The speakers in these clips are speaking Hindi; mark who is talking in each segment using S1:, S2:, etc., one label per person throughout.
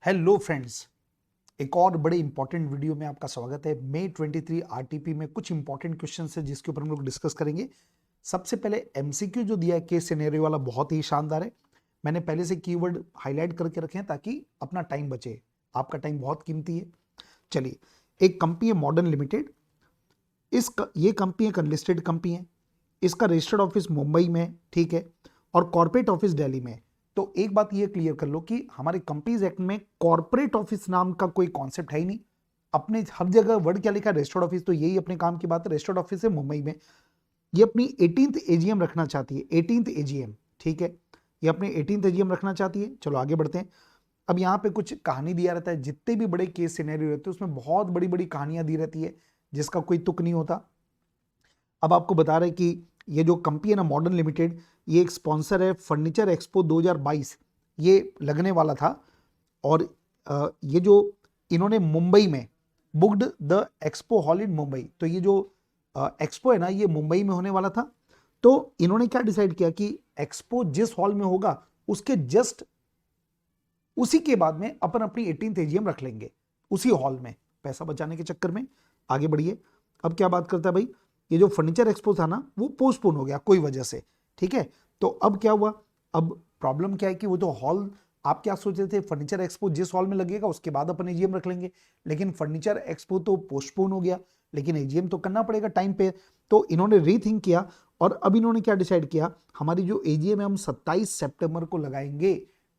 S1: हेलो फ्रेंड्स, एक और बड़े इंपॉर्टेंट वीडियो में आपका स्वागत है। May 23 आरटीपी में कुछ इंपॉर्टेंट क्वेश्चन है जिसके ऊपर हम लोग डिस्कस करेंगे। सबसे पहले एमसीक्यू जो दिया है केस सिनेरियो वाला बहुत ही शानदार है। मैंने पहले से कीवर्ड हाईलाइट करके रखे हैं ताकि अपना टाइम बचे। आपका टाइम बहुत कीमती है। चलिए, एक कंपनी है मॉडर्न लिमिटेड। ये कंपनी एक अनलिस्टेड कंपनी है। इसका रजिस्टर्ड ऑफिस मुंबई में है, ठीक है, और कॉर्पोरेट ऑफिस दिल्ली में है। तो एक बात ये क्लियर कर लो कि हमारे कंपनीज एक्ट में कॉर्पोरेट ऑफिस नाम का कोई कॉन्सेप्ट है ही नहीं। अपने हर जगह वर्ड क्या लिखा है, रजिस्टर्ड ऑफिस। तो यही अपने काम की बात है। रजिस्टर्ड ऑफिस है मुंबई में। ये अपनी 18th एजीएम रखना चाहती है। 18th एजीएम, ठीक है, ये अपनी 18th एजीएम रखना चाहती है। चलो आगे बढ़ते हैं। अब यहाँ पे कुछ कहानी दिया रहता है। जितने भी बड़े केस सिनेरियो रहते हैं उसमें बहुत बड़ी बड़ी कहानियां दी रहती है जिसका कोई तुक नहीं होता। अब आपको बता रहे कि ये जो कंपनी है ना मॉडर्न लिमिटेड, ये एक स्पॉन्सर है फर्नीचर एक्सपो 2022। ये लगने वाला था और ये जो इन्होंने मुंबई में बुक्ड द एक्सपो हॉल इन मुंबई। तो ये जो एक्सपो है ना ये मुंबई में होने वाला था। तो इन्होंने क्या डिसाइड किया कि एक्सपो जिस हॉल में होगा उसके जस्ट उसी के बाद में अपन अपनी 18th एजीएम रख लेंगे उसी हॉल में, पैसा बचाने के चक्कर में। आगे बढ़िए। अब क्या बात करता है भाई, ये जो फर्नीचर एक्सपो था ना वो पोस्टपोन हो गया कोई वजह से, ठीक है। तो अब क्या हुआ, अब प्रॉब्लम क्या है कि वो जो हॉल आप क्या सोच रहे थे, फर्नीचर एक्सपो जिस हॉल में लगेगा उसके बाद अपन एजीएम रख लेंगे, लेकिन फर्नीचर एक्सपो तो पोस्टपोन हो गया, लेकिन एजीएम तो करना पड़ेगा टाइम पे। तो इन्होंने रीथिंक किया और अब इन्होंने क्या डिसाइड किया, हमारी जो एजीएम है हम 27 सितंबर को लगाएंगे,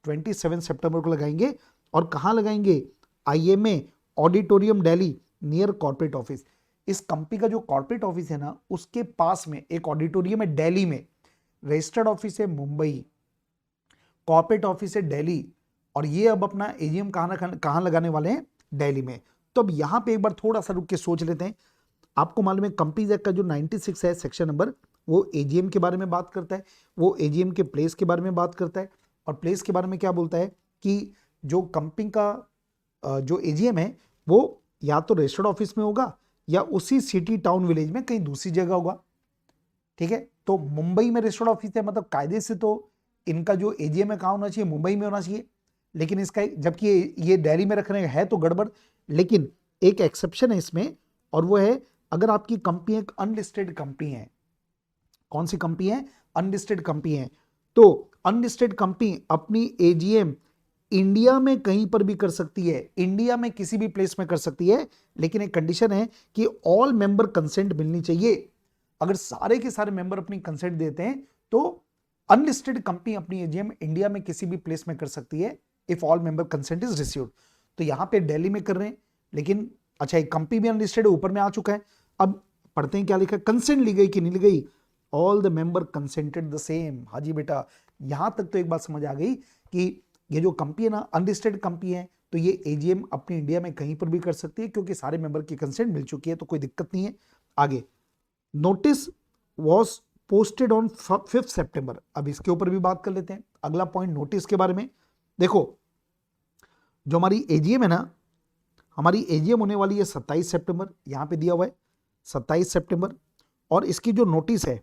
S1: 27 सितंबर को लगाएंगे। और कहाँ लगाएंगे, IMA auditorium Delhi near corporate office. इस कंपनी का जो कॉर्पोरेट ऑफिस है ना उसके पास में एक ऑडिटोरियम है दिल्ली में। रजिस्टर्ड ऑफिस है मुंबई, कॉर्पोरेट ऑफिस है दिल्ली, और ये अब अपना एजीएम कहाँ लगाने वाले हैं, दिल्ली में। तो अब यहाँ पे एक बार थोड़ा सा रुक के सोच लेते हैं। आपको मालूम है कंपनीज एक्ट का जो 96 है सेक्शन नंबर, वो एजीएम के बारे में बात करता है। वो एजीएम के प्लेस के बारे में बात करता है। और प्लेस के बारे में क्या बोलता है कि जो कंपनी का जो एजीएम है वो या तो रजिस्टर्ड ऑफिस में होगा या उसी सिटी टाउन विलेज में कहीं दूसरी जगह होगा, ठीक है। तो मुंबई में रजिस्टर्ड ऑफिस है, मतलब कायदे से तो इनका जो एजीएम है कहाँ होना चाहिए, मुंबई में होना चाहिए। लेकिन इसका जबकि ये दिल्ली में रख रहे हैं तो गड़बड़। लेकिन एक एक्सेप्शन है इसमें, और वो है अगर आपकी कंपनी एक अनलिस्टेड कंपनी है। कौन सी कंपनी है, अनलिस्टेड कंपनी है। तो अनलिस्टेड कंपनी अपनी एजीएम इंडिया में कहीं पर भी कर सकती है, इंडिया में किसी भी प्लेस में कर सकती है, लेकिन एक कंडीशन है कि ऑल मेंबर कंसेंट मिलनी चाहिए। अगर सारे के सारे मेंबर अपनी कंसेंट देते हैं तो अनलिस्टेड कंपनी अपनी एजीएम इंडिया में किसी भी प्लेस में कर सकती है if all member consent is received. तो यहां पे दिल्ली में कर रहे हैं, लेकिन अच्छा एक कंपनी भी अनलिस्टेड ऊपर में आ चुका है। अब पढ़ते हैं क्या लिखा है, कंसेंट ली गई कि नहीं ली गई, all the member consented the same. हाँ जी बेटा, यहां तक तो एक बात समझ आ गई कि ये जो कंपनी है ना अनलिस्टेड कंपनी है, तो ये एजीएम अपनी इंडिया में कहीं पर भी कर सकती है क्योंकि सारे मेंबर की कंसेंट मिल चुकी है, तो कोई दिक्कत नहीं है। आगे, नोटिस वॉज पोस्टेड ऑन 5 सितंबर। अब इसके ऊपर भी बात कर लेते हैं। अगला पॉइंट नोटिस के बारे में। देखो जो हमारी एजीएम है ना, हमारी एजीएम होने वाली है 27 सितंबर, यहां पे दिया हुआ है 27 सितंबर। और इसकी जो नोटिस है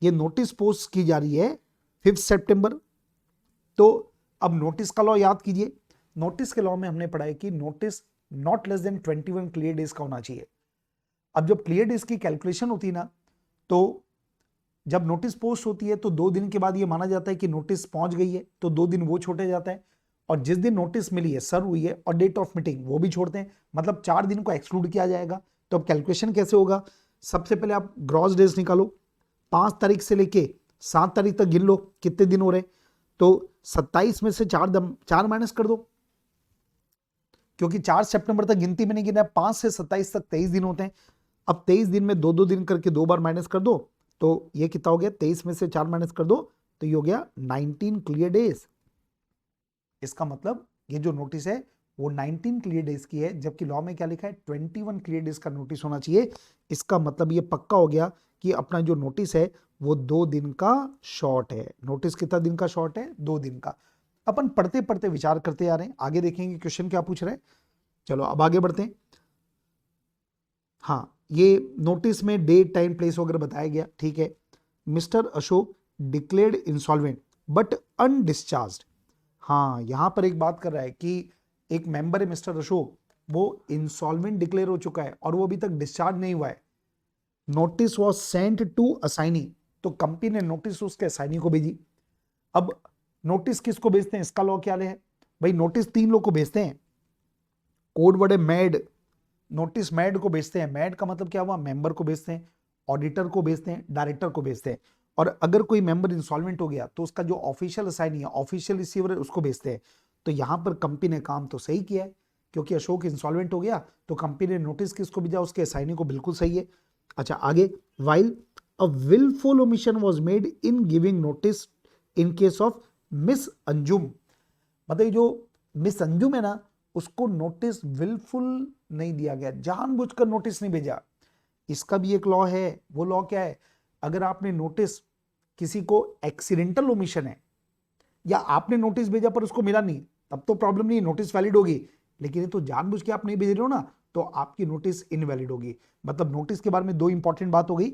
S1: ये नोटिस पोस्ट की जा रही है 5 सितंबर। तो अब नोटिस का लॉ याद कीजिए। नोटिस के लॉ में हमने पढ़ा है कि notice not less than 21 clear days का होना चाहिए। अब जब क्लियर डेज की कैलकुलेशन होती है ना, तो जब नोटिस पोस्ट होती है तो 2 दिन के बाद ये माना जाता है कि नोटिस पहुंच गई है, तो 2 दिन वो छोड़े जाता है। और जिस दिन नोटिस मिली है, सर्व हुई है, और डेट ऑफ मीटिंग वो भी छोड़ते हैं, मतलब 4 दिन को एक्सक्लूड किया जाएगा। तो अब कैलकुलेशन कैसे होगा, सबसे पहले आप ग्रॉस डेज निकालो, 5 तारीख से लेके 7 तारीख तक गिन लो कितने दिन हो रहे। तो 27 में से 4 माइनस कर दो, क्योंकि 4 सितंबर तक गिनती में नहीं गिना है। 5 से 27 तक 23 दिन होते हैं। अब 23 दिन में 2-2 दिन करके 2 बार माइनस कर दो, तो ये कितना हो गया, 23 में से 4 माइनस कर दो तो ये हो गया 19 क्लियर डेज। इसका मतलब ये जो नोटिस है वो 19 क्लियर डेज की है, जबकि लॉ में क्या लिखा है, 21 क्लियर डेज का नोटिस होना चाहिए। इसका मतलब ये पक्का हो गया कि अपना जो नोटिस है वो 2 दिन का शॉर्ट है। नोटिस कितना दिन का शॉर्ट है, 2 दिन का। अपन पढ़ते पढ़ते विचार करते आ रहे हैं, आगे देखेंगे क्वेश्चन क्या पूछ रहे हैं। चलो अब आगे बढ़ते हैं। हाँ, ये नोटिस में डेट टाइम प्लेस वगैरह बताया गया, ठीक है। Mister Ashok declared insolvent but undischarged. हाँ, यहां पर एक बात कर रहा है कि एक मेंबर है मिस्टर अशोक, वो इंसॉल्वेंट डिक्लेयर हो चुका है और वो अभी तक डिस्चार्ज नहीं हुआ है, notice was sent to assignee, तो कंपनी ने नोटिस उसके असाइनी को भेजी। अब नोटिस किसको भेजते हैं, इसका लॉ क्या है भाई, नोटिस 3 लोग को भेजते हैं, कोड वर्ड है मैड, नोटिस मैड को भेजते हैं, मैड का मतलब क्या हुआ, मेंबर को भेजते हैं, ऑडिटर को भेजते हैं, डायरेक्टर को भेजते हैं, और अगर कोई मेंबर इंसॉल्वेंट हो गया तो उसका जो ऑफिशियल असाइनी है, ऑफिशियल रिसीवर है, उसको भेजते हैं। तो यहां पर कंपनी ने काम तो सही किया है, क्योंकि अशोक इंसॉल्वेंट हो गया तो कंपनी ने नोटिस किसको भेजा, उसके असाइनी को, बिल्कुल सही है। अच्छा आगे, while a wilful omission was made in giving notice in case of miss Anjum, मतलब जो मिस अंजुम है ना, उसको नोटिस विलफुल नहीं दिया गया, जानबूझकर नोटिस नहीं भेजा। इसका भी एक लॉ है, वो लॉ क्या है, अगर आपने नोटिस, किसी को एक्सीडेंटल ओमिशन है, या आपने नोटिस भेजा पर उसको मिला नहीं, तब तो प्रॉब्लम नहीं, नोटिस वैलिड होगी, लेकिन ये तो जानबूझ के आप नहीं भेज रहे हो ना, तो आपकी नोटिस इनवैलिड होगी। मतलब नोटिस के बारे में 2 इंपॉर्टेंट बात हो गई,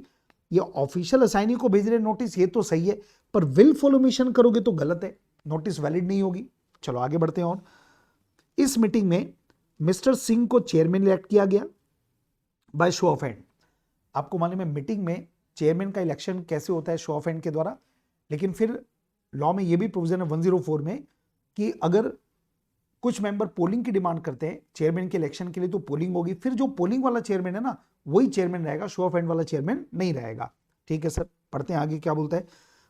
S1: ये ऑफिशियल असाइनी को भेज रहे नोटिस, ये तो सही है, पर विलफुल ओमिशन करोगे तो गलत है, नोटिस वैलिड नहीं होगी। चलो आगे बढ़ते हैं। और इस मीटिंग में मिस्टर सिंह को चेयरमैन इलेक्ट किया गया बाय शो ऑफ हैंड। आपको मालूम है मीटिंग में चेयरमैन का इलेक्शन कैसे होता है, शो ऑफ हैंड के द्वारा, लेकिन फिर लॉ में यह भी प्रोविजन है 104 में कि अगर कुछ मेंबर पोलिंग की डिमांड करते हैं चेयरमैन के इलेक्शन के लिए, तो पोलिंग होगी, फिर जो पोलिंग वाला चेयरमैन है ना, वही चेयरमैन रहेगा, शो ऑफ हैंड वाला चेयरमैन नहीं रहेगा। ठीक है सर, पढ़ते हैं आगे क्या बोलता है।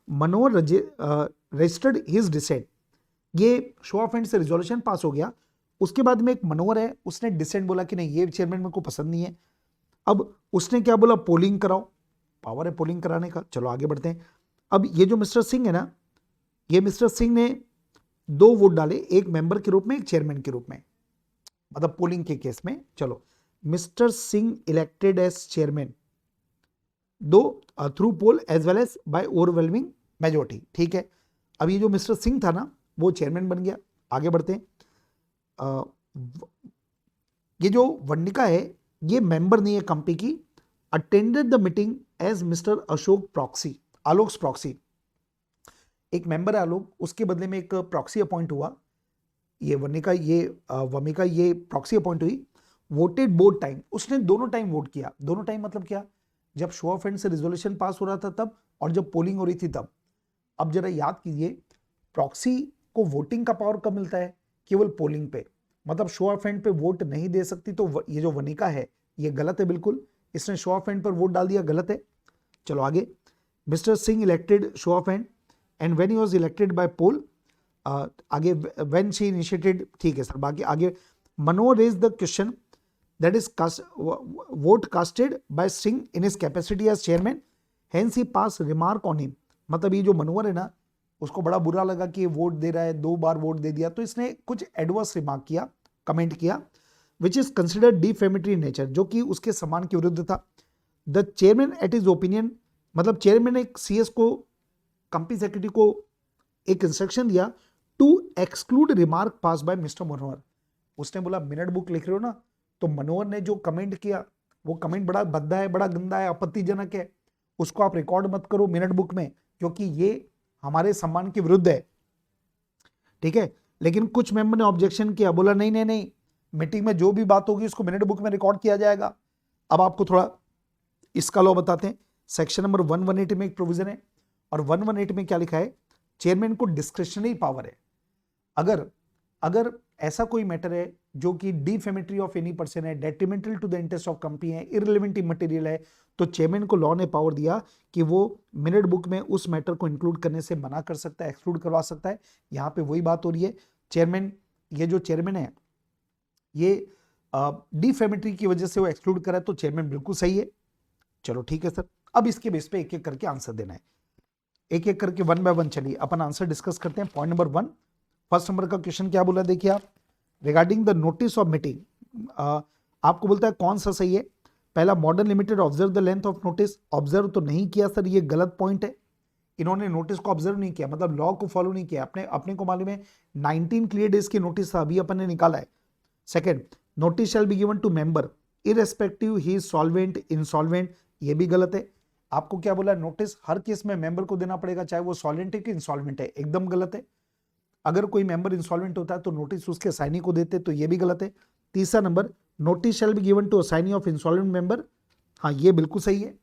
S1: मनोहर रजिस्टर्ड हिज डिसेंट, ये शो ऑफ हैंड से रिजोल्यूशन पास हो गया, उसके बाद में एक मनोहर है, उसने डिसेंट बोला कि नहीं, ये चेयरमैन मेरे को पसंद नहीं है। अब उसने क्या बोला, पोलिंग कराओ, पावर है पोलिंग कराने का। चलो आगे बढ़ते हैं। अब ये जो मिस्टर सिंह है ना, ये मिस्टर सिंह ने 2 वोट डाले, एक मेंबर के रूप में, एक चेयरमैन के रूप में, मतलब पोलिंग के केस में। चलो, mister Singh elected as chairman, 2 through poll as well as by overwhelming majority. ठीक है, अब ये जो मिस्टर सिंह था ना, वो चेयरमैन बन गया। आगे बढ़ते हैं। ये जो वर्णिका है, ये मेंबर नहीं है कंपनी की, attended the meeting as mister Ashok proxy, Alok proxy, एक मेंबर है आलोक, उसके बदले में एक प्रॉक्सी अपॉइंट हुआ, ये वर्णिका, ये वमिका, ये प्रॉक्सी अपॉइंट हुई। वोटेड बोथ टाइम, उसने दोनों टाइम वोट किया, दोनों टाइम मतलब क्या, जब शो ऑफ हैंड से रिजोल्यूशन पास हो रहा था तब, और जब पोलिंग हो रही थी तब। अब जरा याद कीजिए, प्रॉक्सी को वोटिंग का पावर कब मिलता है, केवल पोलिंग पे, मतलब शो ऑफ हैंड पे वोट नहीं दे सकती। तो ये जो वनिका है, ये गलत है बिल्कुल, इसने शो ऑफ हैंड पर वोट डाल दिया, गलत है। चलो आगे, mister Singh elected show of hand and when he was elected by poll, आगे व्हेन शी इनिशिएटेड, ठीक है सर, बाकी आगे, Manohar raise the question that is vote casted by Singh in his capacity as chairman, hence he pass remark on him, मतलब ये जो मनोहर है ना, उसको बड़ा बुरा लगा कि ये वोट दे रहा है, 2 बार वोट दे दिया, तो इसने कुछ एडवर्स रिमार्क किया, कमेंट किया, which is considered defamatory nature, जो कि उसके सम्मान के विरुद्ध था। The chairman at is opinion, मतलब चेयरमैन ने सीएस को, कंपनी सेक्रेटरी को एक इंस्ट्रक्शन दिया to exclude remark pass by mister Manohar. उसने बोला मिनट बुक लिख रहे हो ना, तो मनोहर ने जो कमेंट किया, वो कमेंट बड़ा भद्दा है, बड़ा गंदा है, आपत्तिजनक है, उसको आप रिकॉर्ड मत करो मिनट बुक में, क्योंकि ये हमारे सम्मान के विरुद्ध है। ठीक है, लेकिन कुछ मेंबर ने ऑब्जेक्शन किया, बोला नहीं नहीं नहीं, मीटिंग में जो भी बात होगी उसको मिनट बुक में रिकॉर्ड किया जाएगा। अब आपको थोड़ा इसका लॉ बताते हैं। सेक्शन नंबर 118 में एक प्रोविजन है, और 118 में क्या लिखा है, चेयरमैन को डिस्क्रिशनरी पावर है, अगर ऐसा कोई मैटर है जो कि डिफेमेटरी ऑफ एनी पर्सन है, detrimental to the interest of company है, इररिलेवेंट इमटेरियल है, तो चेयरमैन को लॉ ने पावर दिया कि वो मिनट बुक में उस मैटर को इंक्लूड करने से मना कर सकता है, एक्सक्लूड करवा सकता है। यहां पे वही बात हो रही है, चेयरमैन, ये जो चेयरमैन है, ये डिफेमेटरी की वजह से वो एक्सक्लूड करा है, तो चेयरमैन बिल्कुल सही है। चलो ठीक है सर, अब इसके बेस पे एक एक करके आंसर देना है, एक एक करके 1 बाय 1 चलिए अपन आंसर डिस्कस करते हैं। पॉइंट नंबर 1, फर्स्ट नंबर का क्वेश्चन क्या बोला, देखिए आप, regarding the notice of meeting, आपको बोलता है कौन सा सही है। पहला, modern limited observe the length of notice, observe तो नहीं किया सर, ये गलत पॉइंट है, इन्होंने नोटिस को ऑब्जर्व नहीं किया, मतलब लॉ को फॉलो नहीं किया, अपने को मालूम है 19 क्लियर डेज की नोटिस था, अभी अपन ने निकाला है। Second, notice shall be given to member irrespective he is solvent insolvent, ये भी गलत है। आपको क्या बोला, नोटिस हर केस में मेंबर को देना पड़ेगा, चाहे वो सॉल्वेंट है कि इंसॉल्वेंट है, एकदम गलत है। अगर कोई मेंबर इंसॉल्वेंट होता है तो नोटिस उसके असाइनी को देते, तो ये भी गलत है। तीसरा number, notice shall be given to assignee of insolvent member, हाँ ये बिल्कुल सही है,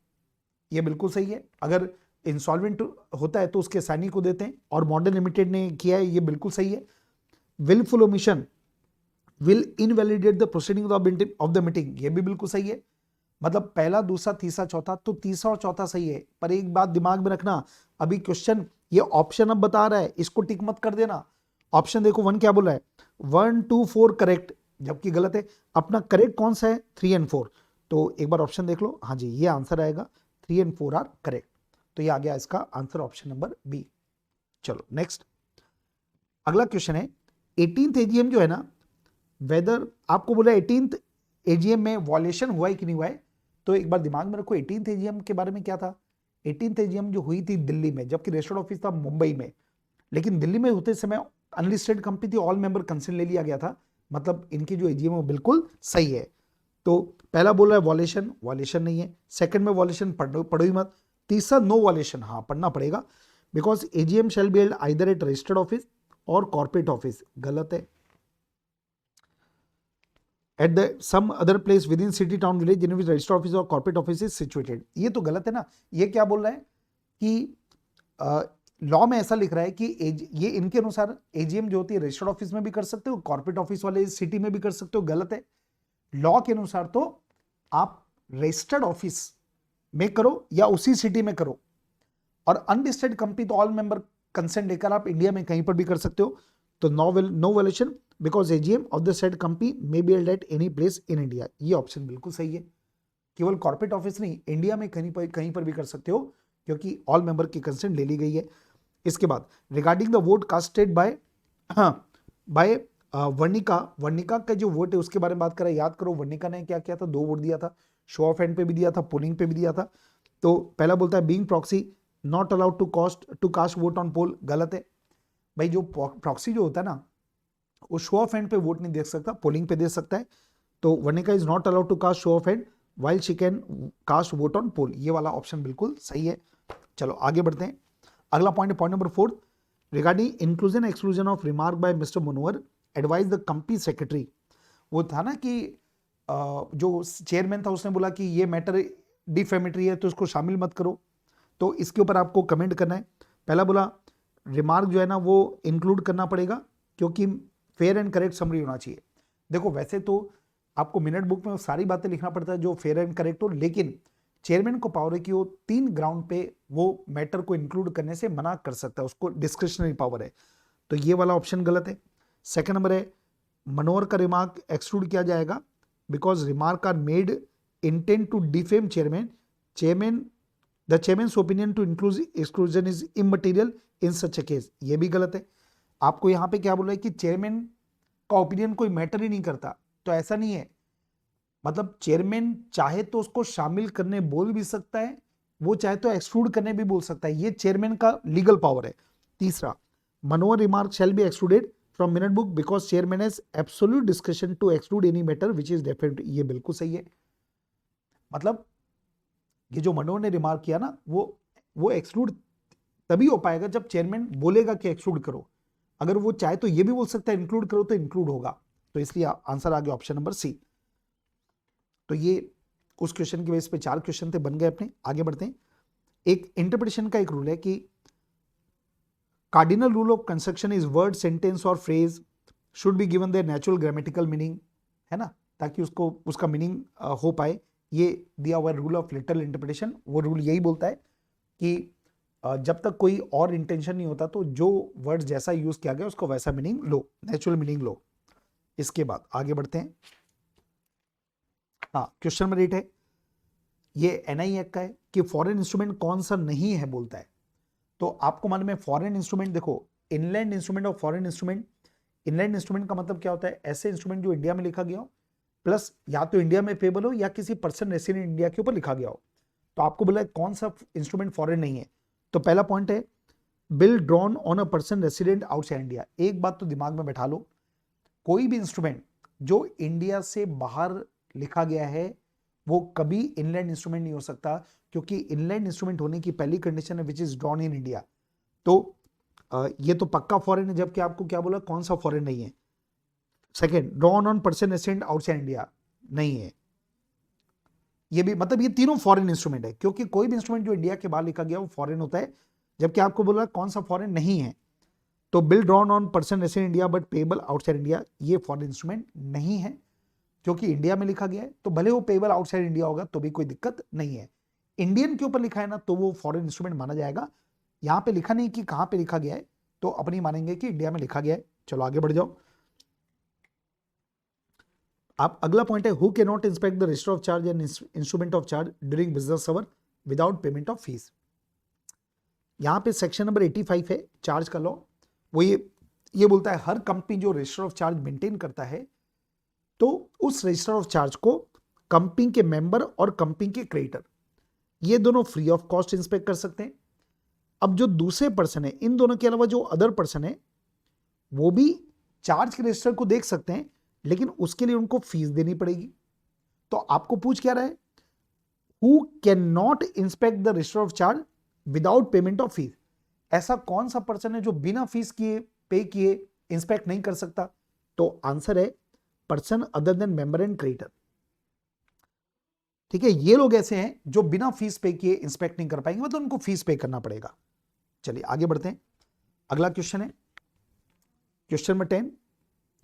S1: ये बिल्कुल सही है। अगर इंसॉल्वेंट होता है तो उसके असाइनी को देते हैं, और मॉडर्न लिमिटेड ने किया है, ये बिल्कुल सही है। Wilful omission will invalidate the proceeding of the meeting, ये भी बिल्कुल सही है। मतलब पहला, दूसरा, तीसरा, चौथा, तो तीसरा और चौथा सही है। पर एक बात दिमाग में रखना, अभी क्वेश्चन ये ऑप्शन अब बता रहा है, इसको टिक मत कर देना। ऑप्शन देखो, 1 क्या बोला है, 1 2 4 करेक्ट, जबकि गलत है। अपना करेक्ट कौन सा है, 3 और 4। तो एक बार ऑप्शन देख लो, हाँ जी ये आंसर आएगा, 3 और 4 आर करेक्ट। तो ये आ गया इसका आंसर, ऑप्शन नंबर बी। चलो नेक्स्ट, अगला क्वेश्चन है, 18th एजीएम जो है ना, वेदर आपको बोला 18th एजीएम में वॉल्यूशन हुआ है कि नहीं हुआ है। तो एक बार दिमाग में रखो, 18th एजीएम के बारे में क्या था। 18th एजीएम जो हुई थी दिल्ली में, जबकि रजिस्टर्ड ऑफिस था मुंबई में, लेकिन दिल्ली में होते समय अनलिस्टेड कंपनी थी, ऑल मेंबर कंसेंट ले लिया गया था। मतलब इनकी जो एजीएम है वो बिल्कुल सही है। तो पहला बोल रहा है वॉल्यूशन, वॉल्यूशन नहीं है। सेकंड में वॉल्यूशन पढ़ो ही मत। तीसरा नो वॉल्यूशन, हाँ पढ़ना पड़ेगा, because AGM shall be held either at registered office और कॉर्पोरेट ऑफिस, गलत है। At the some other place within city town village in which registered office और कॉर्पोरेट ऑफिस इज सिचुएटेड, ये तो गलत है ना। ये क्या बोल रहा है कि लॉ में ऐसा लिख रहा है कि ये इनके अनुसार एजीएम जो होती है रजिस्टर्ड ऑफिस में भी कर सकते हो, कॉर्पोरेट ऑफिस वाले सिटी में भी कर सकते हो, गलत है। लॉ के अनुसार तो आप रजिस्टर्ड ऑफिस में करो या उसी सिटी में करो, और अनलिस्टेड कंपनी तो ऑल मेंबर कंसेंट लेकर आप इंडिया में कहीं पर भी कर सकते हो। तो no valuation because AGM of the said company may be held at any place in India, ये ऑप्शन बिल्कुल सही है। केवल कॉर्पोरेट ऑफिस नहीं, इंडिया में कहीं पर भी कर सकते हो, क्योंकि ऑल मेंबर की कंसेंट ले ली गई है। इसके बाद regarding the vote casted by Varnika, Varnika का जो वोट है उसके बारे में बात करें, याद करो वर्णिका ने क्या किया था, 2 वोट दिया था, शो ऑफ हैंड पे भी दिया था, पोलिंग पे भी दिया था। तो पहला बोलता है being proxy not allowed to cast vote on poll, गलत है। भाई जो प्रॉक्सी जो होता है ना, वो शो ऑफ हैंड पे वोट नहीं दे सकता, पोलिंग पे दे सकता है। तो Varnika is not allowed to cast show of hand while she can cast vote on poll, ये वाला ऑप्शन बिल्कुल सही है। चलो आगे बढ़ते हैं। अगला point number 4, regarding inclusion exclusion of remark by mister Manohar advise the company secretary. वो था ना कि जो चेयरमैन था उसने बोला कि ये मैटर डिफेमेटरी है तो इसको शामिल मत करो। तो इसके ऊपर आपको कमेंट करना है। पहला बोला रिमार्क जो है ना वो इंक्लूड करना पड़ेगा, क्योंकि फेयर एंड करेक्ट समरी होना चाहिए। देखो वैसे तो आपको मिनट बुक में सारी बातें लिखना पड़ता है जो फेयर एंड करेक्ट हो, लेकिन चेयरमैन को पावर है कि वो 3 ग्राउंड पे वो मैटर को इंक्लूड करने से मना कर सकता है, उसको डिस्क्रिशनरी पावर है। तो ये वाला ऑप्शन गलत है। सेकंड नंबर है मनोहर का रिमार्क एक्सक्लूड किया जाएगा because remark are made intent to defame chairman the chairman's opinion to include exclusion is immaterial in such a case, ये भी गलत है। आपको यहाँ पे क्या बोला है कि चेयरमैन का ओपिनियन कोई मैटर ही नहीं करता, तो ऐसा नहीं है। मतलब चेयरमैन चाहे तो उसको शामिल करने बोल भी सकता है, वो चाहे तो एक्सक्लूड करने भी बोल सकता है, ये चेयरमैन का लीगल पावर है। तीसरा, Manohar remark shall be excluded from minute book because chairman has absolute discretion to exclude any matter which is definite, ये बिल्कुल सही है। मतलब ये जो मनोहर ने रिमार्क किया ना, वो एक्सक्लूड तभी हो पाएगा जब चेयरमैन बोलेगा कि एक्सक्लूड करो। अगर वो चाहे तो ये भी बोल सकता है इंक्लूड करो, तो इंक्लूड होगा। तो इसलिए आंसर आ गया ऑप्शन नंबर सी। तो ये उस क्वेश्चन की बेस पे 4 क्वेश्चन थे, बन गए अपने। आगे बढ़ते हैं। एक इंटरप्रिटेशन का एक रूल है कि cardinal rule of construction is word, sentence और phrase should be given their natural grammatical meaning, है ना, ताकि उसका मीनिंग हो पाए। ये दिया हुआ रूल ऑफ लिटरल इंटरप्रिटेशन, वो रूल यही बोलता है कि जब तक कोई और इंटेंशन नहीं होता तो जो वर्ड जैसा यूज किया गया उसको वैसा मीनिंग लो, नेचुरल मीनिंग लो। इसके बाद आगे बढ़ते हैं। हाँ, क्वेश्चन नंबर 8 है, ये एनआई एक्ट का है कि फॉरेन इंस्ट्रूमेंट कौन सा नहीं है बोलता है। तो आपको मालूम है फॉरेन इंस्ट्रूमेंट, देखो इनलैंड इंस्ट्रूमेंट और फॉरेन इंस्ट्रूमेंट। इनलैंड इंस्ट्रूमेंट का मतलब क्या होता है, ऐसे इंस्ट्रूमेंट जो इंडिया में लिखा गया हो, प्लस या तो इंडिया में पेबल हो या किसी पर्सन रेसिडेंट इंडिया के ऊपर लिखा गया हो। तो आपको बोला है कौन सा इंस्ट्रूमेंट फॉरेन नहीं है। तो पहला पॉइंट है bill drawn on a person resident outside India. एक बात तो दिमाग में बैठा लो, कोई भी इंस्ट्रूमेंट जो इंडिया से बाहर लिखा गया है वो कभी इनलैंड इंस्ट्रूमेंट नहीं हो सकता, क्योंकि इनलैंड इंस्ट्रूमेंट होने की पहली कंडीशन है which is drawn in India. तो ये तो पक्का फॉरेन है, जबकि आपको क्या बोला कौन सा फॉरेन नहीं है। Second, drawn on person resident outside India नहीं है। ये भी मतलब ये तीनों फॉरेन इंस्ट्रूमेंट है, क्योंकि कोई भी इंस्ट्रूमेंट जो इंडिया के बाहर लिखा गया वो फॉरेन होता है, जबकि आपको बोला कौन सा फॉरेन नहीं है। तो bill drawn on person resident India but payable outside India, ये फॉरेन इंस्ट्रूमेंट नहीं है, क्योंकि इंडिया में लिखा गया है, तो भले वो पेबल आउटसाइड इंडिया होगा तो भी कोई दिक्कत नहीं है। इंडियन के ऊपर लिखा है ना, तो वो फॉरेन इंस्ट्रूमेंट माना जाएगा। यहाँ पे लिखा नहीं कि कहाँ पे लिखा गया है, तो अपनी मानेंगे कि इंडिया में लिखा गया है। चलो आगे बढ़ जाओ। आप अगला पॉइंट है, who can not inspect the register of charge and instrument of charge during business hour without payment of fees. यहाँ पे सेक्शन नंबर 85 है चार्ज का लॉ। वो ये बोलता है हर कंपनी जो रजिस्टर ऑफ चार्ज मेंटेन करता है, तो उस रजिस्टर ऑफ चार्ज को कंपनी के मेंबर और कंपनी के क्रेडिटर ये दोनों फ्री ऑफ कॉस्ट इंस्पेक्ट कर सकते हैं। अब जो दूसरे पर्सन है, इन दोनों के अलावा जो अदर पर्सन है, वो भी चार्ज के रजिस्टर को देख सकते हैं, लेकिन उसके लिए उनको फीस देनी पड़ेगी। तो आपको पूछ क्या रहा है, who can not inspect the register of charge without payment of fees. ऐसा कौन सा पर्सन है जो बिना फीस किए पे किए इंस्पेक्ट नहीं कर सकता? तो आंसर है person other than member and creditor. ठीक है, ये लोग ऐसे हैं जो बिना फीस पे किए इंस्पेक्ट नहीं कर पाएंगे, मतलब उनको फीस पे करना पड़ेगा। चलिए आगे बढ़ते हैं। अगला क्वेश्चन है क्वेश्चन नंबर 10।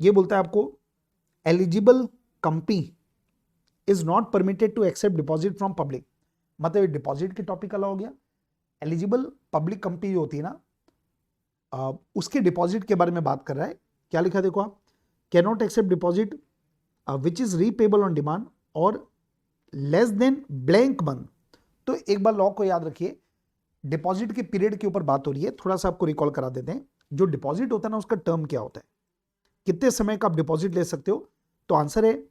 S1: ये बोलता है आपको eligible company is not permitted to accept deposit from public. मतलब डिपॉजिट के टॉपिक अलग हो गया। एलिजिबल पब्लिक कंपनी जो होती है ना, उसके डिपॉजिट के बारे में बात कर रहा है। क्या लिखा देखो आप, can not accept deposit which is repayable on demand और लेस देन ब्लैंक मंथ। तो एक बार लॉ को याद रखिए, डिपॉजिट के पीरियड के ऊपर बात हो रही है। थोड़ा सा आपको रिकॉल करा देते हैं। जो डिपॉजिट होता है ना, उसका टर्म क्या होता है, कितने समय का आप डिपॉजिट ले सकते हो? तो आंसर है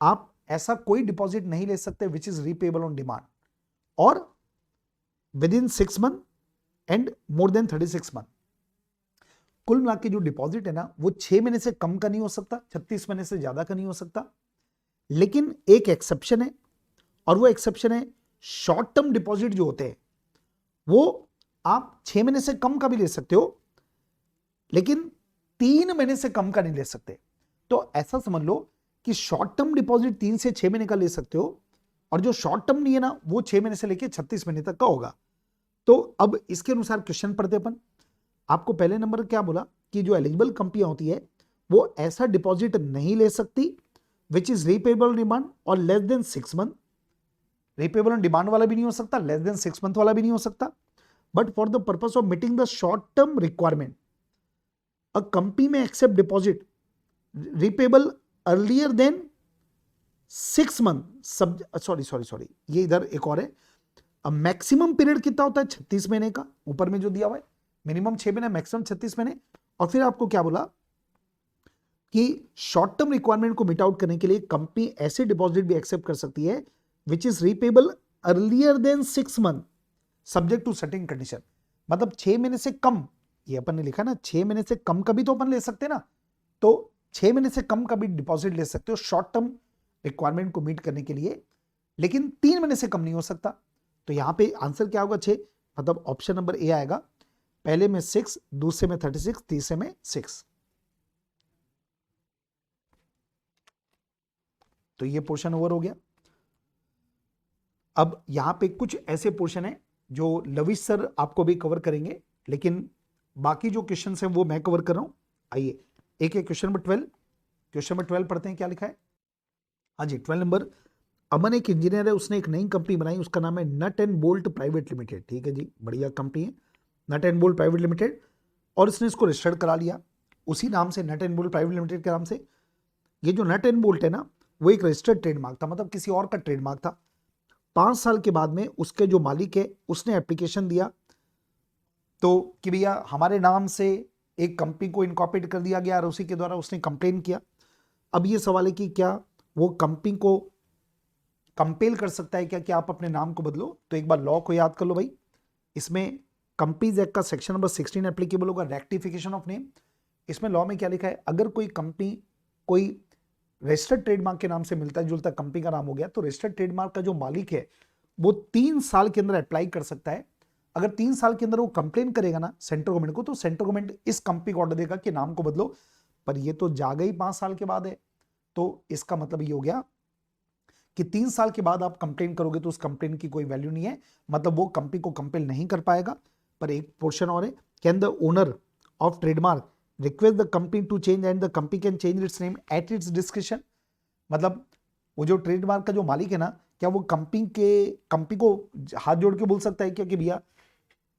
S1: आप ऐसा कोई डिपॉजिट नहीं ले सकते which is repayable on demand और within 6 month and more than 36 month. कुल मिला के जो डिपॉजिट है ना, वो 6 महीने से कम का नहीं हो सकता, 36 महीने से ज्यादा का नहीं हो सकता। लेकिन एक एक्सेप्शन है, और वो एक्सेप्शन है शॉर्ट टर्म डिपॉजिट जो होते हैं, वो आप 6 महीने से कम का भी ले सकते हो, लेकिन 3 महीने से कम का नहीं ले सकते। तो ऐसा समझ लो कि शॉर्ट टर्म डिपॉजिट 3 से 6 महीने का ले सकते हो, और जो शॉर्ट टर्म नहीं है ना, वो 6 महीने से लेके 36 महीने तक का होगा। तो अब इसके अनुसार क्वेश्चन पढ़ते अपन। आपको पहले नंबर क्या बोला कि जो एलिजिबल कंपनियां होती है वो ऐसा डिपॉजिट नहीं ले सकती which is repayable on demand और less than 6 month. Repayable on demand वाला भी नहीं हो सकता, लेस देन 6 मंथ वाला भी नहीं हो सकता। But for the purpose of meeting the short term requirement a company में except deposit repayable earlier than 6 month. Sorry, ये इधर एक और है। अब मैक्सिमम पीरियड कितना होता है? 36 महीने का, ऊपर में जो दिया हुआ है। मिनिमम 6 महीने, मैक्सिमम 36 महीने। और फिर आपको क्या बोला कि शॉर्ट टर्म रिक्वायरमेंट को मीट आउट करने के लिए कंपनी ऐसे डिपॉजिट भी एक्सेप्ट कर सकती है which is repayable earlier than 6 month subject to certain condition. मतलब 6 महीने से कम, ये अपन ने लिखा ना, 6 महीने से कम का भी तो अपन ले सकते ना। तो 6 महीने से कम का भी डिपॉजिट ले सकते हो शॉर्ट टर्म रिक्वायरमेंट को मीट करने के लिए, लेकिन 3 महीने से कम नहीं हो सकता। तो यहां पे आंसर क्या होगा? 6। मतलब ऑप्शन नंबर ए आएगा। पहले में 6, दूसरे में 36, तीसरे में 6। तो ये पोर्शन ओवर हो गया। अब यहां पे कुछ ऐसे पोर्शन है जो लविश सर आपको भी कवर करेंगे, लेकिन बाकी जो क्वेश्चन हैं वो मैं कवर कर रहा हूं। आइए एक क्वेश्चन नंबर 12। क्वेश्चन नंबर 12 पढ़ते हैं, क्या लिखा है। हाँ जी, 12 नंबर। अमन एक इंजीनियर है, उसने एक नई कंपनी बनाई, उसका नाम है nut and bolt private limited. ठीक है जी, बढ़िया कंपनी है nut and bolt private limited, और उसने इसको रजिस्टर्ड करा लिया उसी नाम से, nut and bolt private limited के नाम से। ये जो नट एंड बोल्ट है ना, वो एक रजिस्टर्ड ट्रेडमार्क था, मतलब किसी और का ट्रेडमार्क था। 5 साल के बाद में उसके जो मालिक है उसने एप्लीकेशन दिया तो कि भैया हमारे नाम से एक कंपनी को इनकॉर्पोरेट कर दिया गया, और उसी के द्वारा उसने कंप्लेन किया। अब ये सवाल है कि क्या वो कंपनी को कंपेल कर सकता है क्या कि आप अपने नाम को बदलो? तो एक बार लॉ को याद कर लो भाई। इसमें कंपनीज एक्ट का सेक्शन नंबर 16 एप्लीकेबल होगा, रेक्टिफिकेशन ऑफ नेम। इसमें लॉ में क्या लिखा है, अगर कोई कंपनी कोई रजिस्टर्ड ट्रेडमार्क के नाम से मिलता जुलता कंपनी का नाम हो गया, तो रजिस्टर्ड ट्रेडमार्क का जो मालिक है वो 3 साल के अंदर अप्लाई कर सकता है अगर 3 साल के अंदर वो कंप्लेन करेगा ना सेंट्रल गवर्नमेंट को, तो सेंट्रल गवर्नमेंट इस कंपनी को ऑर्डर देगा कि नाम को बदलो, पर ये तो जा गई 5 साल के बाद है। तो इसका मतलब ये हो गया कि 3 साल के बाद आप कंप्लेन करोगे तो उस कंप्लेन की कोई वैल्यू नहीं है, मतलब वो कंपनी को कंपेल नहीं कर पाएगा। पर एक पोर्शन और है, can the owner of trademark request the company to change and the company can change its name at its description. मतलब वो जो ट्रेडमार्क का जो मालिक है ना, क्या वो कंपनी को हाथ जोड़ के बोल सकता है क्या कि भैया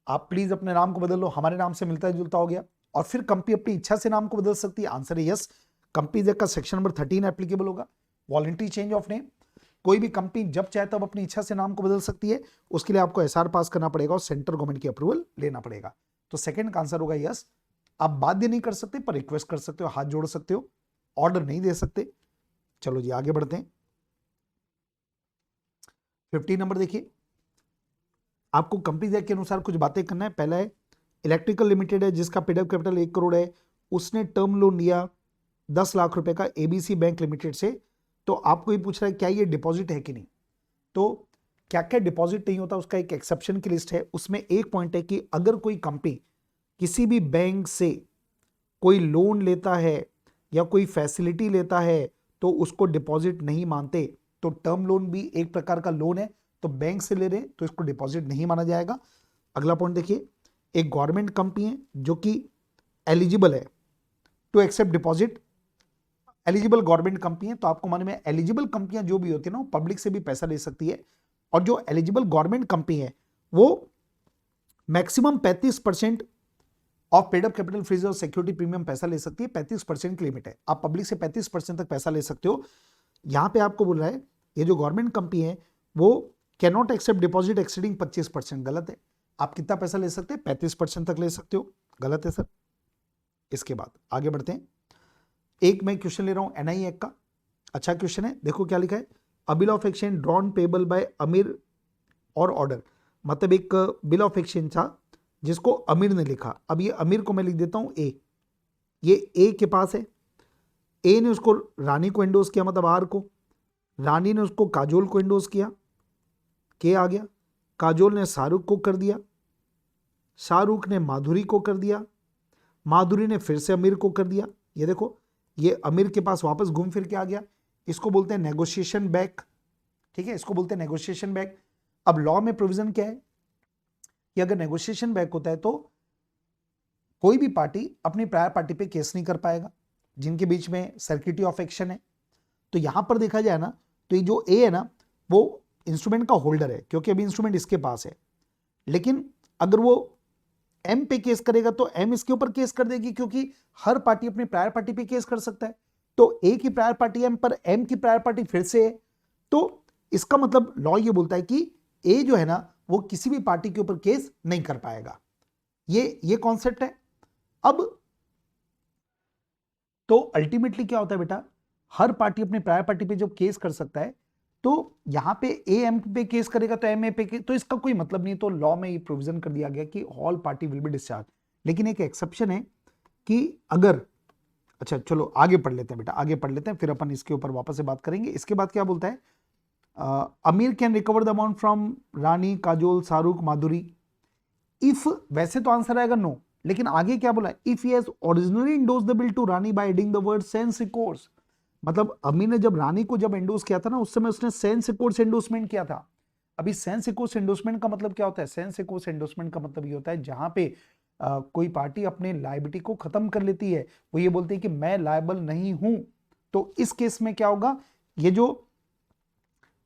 S1: आप प्लीज अपने नाम को बदल लो, हमारे नाम से मिलता जुलता हो गया, और फिर कंपनी अपनी इच्छा से नाम को बदल सकती है? आंसर है यस। कंपनीज एक्ट का सेक्शन नंबर 13 एप्लीकेबल होगा, वॉलंटरी चेंज ऑफ नेम। कोई भी कंपनी जब चाहे तब अपनी इच्छा से नाम को बदल सकती है, उसके लिए आपको एसआर पास करना पड़ेगा और सेंट्रल गवर्नमेंट की अप्रूवल लेना पड़ेगा। तो सेकंड का आंसर होगा यस। आप बाध्य नहीं कर सकते पर रिक्वेस्ट कर सकते हो, हाथ जोड़ सकते हो, ऑर्डर नहीं दे सकते। चलो जी आगे बढ़ते हैं। 15 नंबर देखिए, आपको कंपनी एक्ट के अनुसार कुछ बातें करना है। पहला है इलेक्ट्रिकल लिमिटेड है जिसका पेडअप कैपिटल 1 करोड़ है, उसने टर्म लोन लिया 10 लाख रुपए का एबीसी बैंक लिमिटेड से। तो आपको ये पूछ रहा है क्या ये डिपॉजिट है कि नहीं। तो क्या क्या डिपॉजिट नहीं होता उसका एक एक्सेप्शन की लिस्ट है। उसमें एक पॉइंट है कि अगर कोई कंपनी किसी भी बैंक से कोई लोन लेता है या कोई फैसिलिटी लेता है तो उसको डिपॉजिट नहीं मानते। तो टर्म लोन भी एक प्रकार का लोन है, तो बैंक से ले रहे हैं तो इसको डिपॉजिट नहीं माना जाएगा। अगला पॉइंट देखिए, एक गवर्नमेंट कंपनी है जो कि एलिजिबल है to accept deposit, eligible government company है, तो आपको मालूम है एलिजिबल कंपनियां जो भी होती है ना वो पब्लिक से भी पैसा ले सकती है, और जो एलिजिबल गवर्नमेंट कंपनी है वो maximum 35% of paid up capital frees और सिक्योरिटी प्रीमियम पैसा ले सकती है। 35% की लिमिट है, आप पब्लिक से 35% तक पैसा ले सकते हो। यहां पे आपको बोल रहा है ये जो गवर्नमेंट कंपनी है वो can not accept deposit exceeding 25%, गलत है। आप कितना पैसा ले सकते हैं? 35% तक ले सकते हो, गलत है सर। इसके बाद आगे बढ़ते हैं। एक मैं क्वेश्चन ले रहा हूं एनआई एक्ट का, अच्छा क्वेश्चन है, देखो क्या लिखा है। अ bill of exchange drawn payable by अमीर और ऑर्डर, मतलब एक बिल ऑफ एक्सचेंज था जिसको अमीर ने लिखा। अब ये अमीर को मैं लिख देता हूं ए, ये ए के पास है, ए ने उसको रानी को एंडोस किया, मतलब आर को, रानी ने उसको काजोल को एंडोस किया, के आ गया, काजोल ने शाहरुख को कर दिया, शाहरुख ने माधुरी को कर दिया, माधुरी ने फिर से अमीर को कर दिया। ये देखो ये अमीर के पास वापस घूम फिर के आ गया, इसको बोलते हैं नेगोशिएशन बैक, ठीक है, इसको बोलते हैं नेगोशिएशन बैक। अब लॉ में प्रोविजन क्या है कि अगर नेगोशिएशन बैक होता है तो कोई भी पार्टी अपनी प्रायर पार्टी पे केस नहीं कर पाएगा जिनके बीच में सर्किटी ऑफ एक्शन है। तो यहां पर देखा जाए ना तो ये जो ए है ना वो इंस्ट्रूमेंट का होल्डर है क्योंकि अभी इंस्ट्रूमेंट इसके पास है, लेकिन अगर वो एम पे केस करेगा तो एम इसके ऊपर केस कर देगी क्योंकि हर पार्टी अपनी प्रायर पार्टी पे केस कर सकता है। तो ए की प्रायर पार्टी एम पर, एम की प्रायर पार्टी फिर से है, तो इसका मतलब लॉ ये बोलता है कि ए जो है ना वो किसी भी पार्टी के ऊपर केस नहीं कर पाएगा। ये कॉन्सेप्ट है। अब तो अल्टीमेटली क्या होता है बेटा, हर पार्टी अपनी प्रायर पार्टी पे जब केस कर सकता है तो यहां पे ए एम पे केस करेगा तो एम ए पे तो इसका कोई मतलब नहीं। तो लॉ में ये प्रोविजन कर दिया गया कि all party will be discharge, लेकिन एक एक्सेप्शन है कि अगर, अच्छा चलो आगे पढ़ लेते हैं बेटा, आगे पढ़ लेते हैं फिर अपन इसके ऊपर वापस से बात करेंगे। इसके बाद क्या बोलता है, Aamir can recover the amount from Rani, Kajol, Shahrukh, Madhuri if, वैसे तो आंसर आएगा नो, लेकिन आगे क्या बोला, if he has originally endorsed the bill to Rani by adding the word sense records. मतलब अमीर ने जब रानी को जब एंडोर्स किया था ना उस समय उसने सेंस रिकॉर्ड्स एंडोर्समेंट किया था। अभी सेंस रिकॉर्ड्स एंडोर्समेंट का मतलब क्या होता है? सेंस रिकॉर्ड्स एंडोर्समेंट का मतलब ये होता है जहां पे कोई पार्टी अपने लायबिलिटी को खत्म कर लेती है, वो ये बोलती है कि मैं लायबल नहीं हूं। तो इस केस में क्या होगा,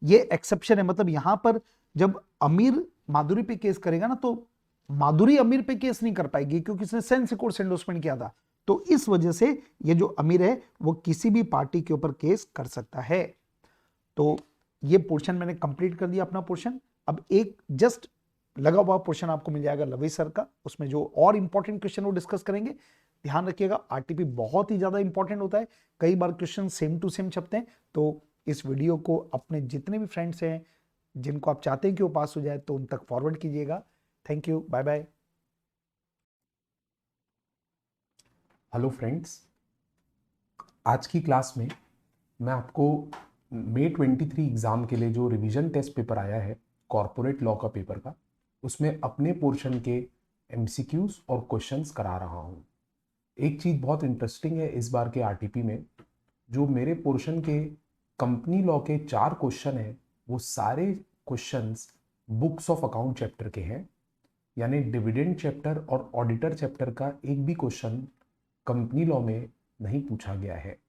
S1: ये एक्सेप्शन है, मतलब यहां पर जब अमीर माधुरी पे केस करेगा ना तो माधुरी अमीर पे केस नहीं कर पाएगी क्योंकि उसने सेंस रिकॉर्ड्स एंडोर्समेंट किया था। तो इस वजह से ये जो अमीर है वो किसी भी पार्टी के ऊपर केस कर सकता है। तो ये पोर्शन मैंने कंप्लीट कर दिया अपना पोर्शन। अब एक जस्ट लगा हुआ पोर्शन आपको मिल जाएगा लवी सर का, उसमें जो और इंपॉर्टेंट क्वेश्चन वो डिस्कस करेंगे। ध्यान रखिएगा आरटीपी बहुत ही ज्यादा इंपॉर्टेंट होता है, कई बार क्वेश्चन सेम टू सेम छपते हैं। तो इस वीडियो को अपने जितने भी फ्रेंड्स हैं जिनको आप चाहते हैं कि वो पास हो जाए तो उन तक फॉरवर्ड कीजिएगा। Thank you, bye bye.
S2: Hello friends, आज की क्लास में मैं आपको May 23 एग्ज़ाम के लिए जो रिवीजन टेस्ट पेपर आया है कॉर्पोरेट लॉ का पेपर का, उसमें अपने पोर्शन के एमसीक्यूज और क्वेश्चंस करा रहा हूँ। एक चीज़ बहुत इंटरेस्टिंग है इस बार के आरटीपी में, जो मेरे पोर्शन के कंपनी लॉ के 4 क्वेश्चन हैं, वो सारे questions books of account chapter के हैं। यानी डिविडेंड चैप्टर और ऑडिटर चैप्टर का एक भी क्वेश्चन कंपनी लॉ में नहीं पूछा गया है।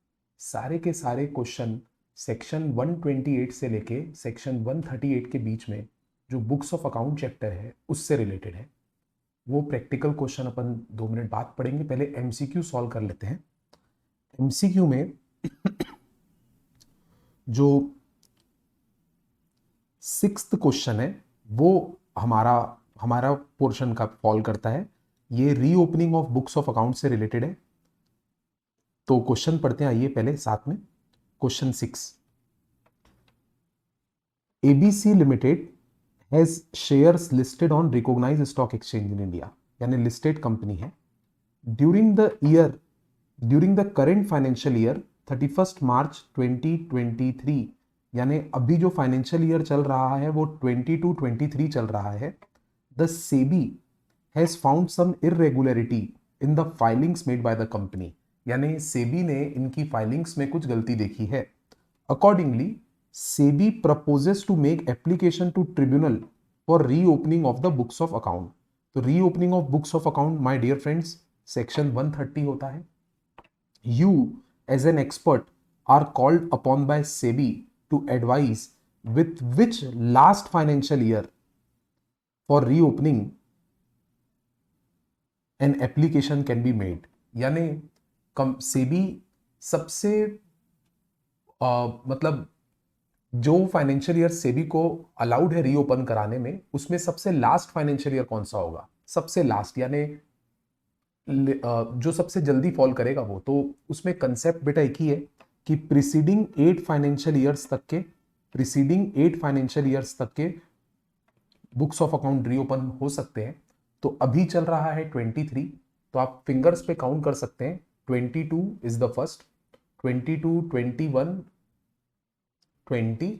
S2: सारे के सारे क्वेश्चन सेक्शन 128 से लेके सेक्शन 138 के बीच में जो बुक्स ऑफ अकाउंट चैप्टर है उससे रिलेटेड है। वो प्रैक्टिकल क्वेश्चन अपन 2 मिनट बाद पढ़ेंगे। पहले एमसीक्यू सॉल्व कर लेते हैं। एमसीक्यू में जो 6th क्वेश्चन है वो हमारा पोर्शन का फॉल करता है। ये reopening of books of account से रिलेटेड है। तो क्वेश्चन पढ़ते हैं, आइए पहले साथ में। Question 6, ABC limited has shares listed on recognised stock exchange in India, यानी लिस्टेड कंपनी है। During the current financial year 31 March 2023, यानी अभी जो फाइनेंशियल ईयर चल रहा है वो 22-23 चल रहा है। The SEBI has found some irregularity in the filings made by the company, यानी सेबी ने इनकी फाइलिंग्स में कुछ गलती देखी है। Accordingly SEBI proposes to make application to tribunal for reopening of the books of account. तो reopening of books of account my dear friends section 130 होता है। You as an expert are called upon by SEBI to advise with which last financial year for reopening an application can be made। यानी सेबी सबसे मतलब जो फाइनेंशियल ईयर सेबी को अलाउड है रीओपन कराने में, उसमें सबसे लास्ट फाइनेंशियल ईयर कौन सा होगा? सबसे लास्ट, यानी जो सबसे जल्दी फॉल करेगा वो। तो उसमें कंसेप्ट बेटा एक ही है कि प्रीसीडिंग 8 फाइनेंशियल ईयर्स तक के बुक्स ऑफ अकाउंट रीओपन हो सकते हैं। तो अभी चल रहा है 23, तो आप फिंगर्स पे काउंट कर सकते हैं। 22 is the first, 22, 21, 20,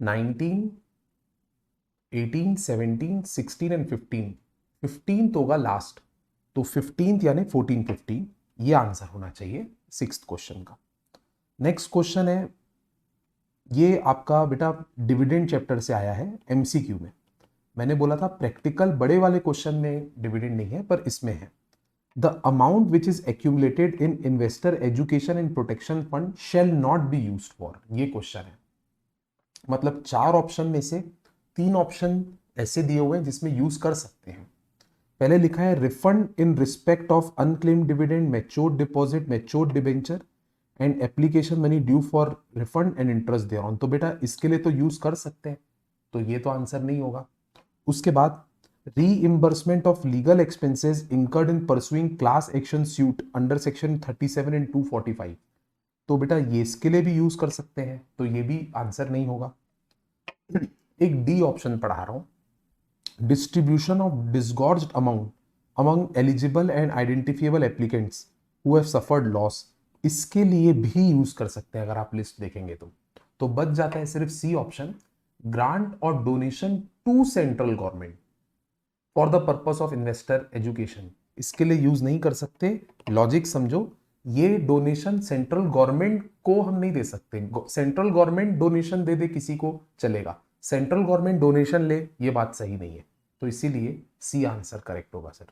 S2: 19, 18, 17, 16 and 15th होगा लास्ट। तो 15th यानी 14, 15 ये आंसर होना चाहिए 6th क्वेश्चन का। नेक्स्ट क्वेश्चन है, ये आपका बेटा डिविडेंड चैप्टर से आया है एमसीक्यू में। मैंने बोला था प्रैक्टिकल बड़े वाले क्वेश्चन में डिविडेंड नहीं है, पर इसमें है। The amount which is accumulated in investor education and protection fund shall not be used for, ये क्वेश्चन है। मतलब 4 ऑप्शन में से 3 ऑप्शन ऐसे दिए हुए हैं जिसमें यूज कर सकते हैं। पहले लिखा है refund in respect of unclaimed dividend, matured deposit, matured debenture and application money due for refund and interest thereon. तो बेटा इसके लिए तो यूज कर सकते हैं, तो ये तो आंसर नहीं होगा। उसके बाद reimbursement of legal expenses incurred in pursuing class action suit under section 37 and 245, तो बेटा ये इसके लिए भी यूज कर सकते हैं, तो ये भी आंसर नहीं होगा। एक डी ऑप्शन पढ़ा रहा हूं, distribution of disgorged amount among eligible and identifiable applicants who have suffered loss, इसके लिए भी यूज कर सकते हैं अगर आप लिस्ट देखेंगे तो बच जाता है सिर्फ सी ऑप्शन, ग्रांट और donation to central government for the purpose of investor education, इसके लिए यूज नहीं कर सकते। लॉजिक समझो, ये डोनेशन सेंट्रल गवर्नमेंट को हम नहीं दे सकते। सेंट्रल गवर्नमेंट डोनेशन दे किसी को चलेगा, सेंट्रल गवर्नमेंट डोनेशन ले ये बात सही नहीं है, तो इसीलिए सी आंसर करेक्ट होगा सर।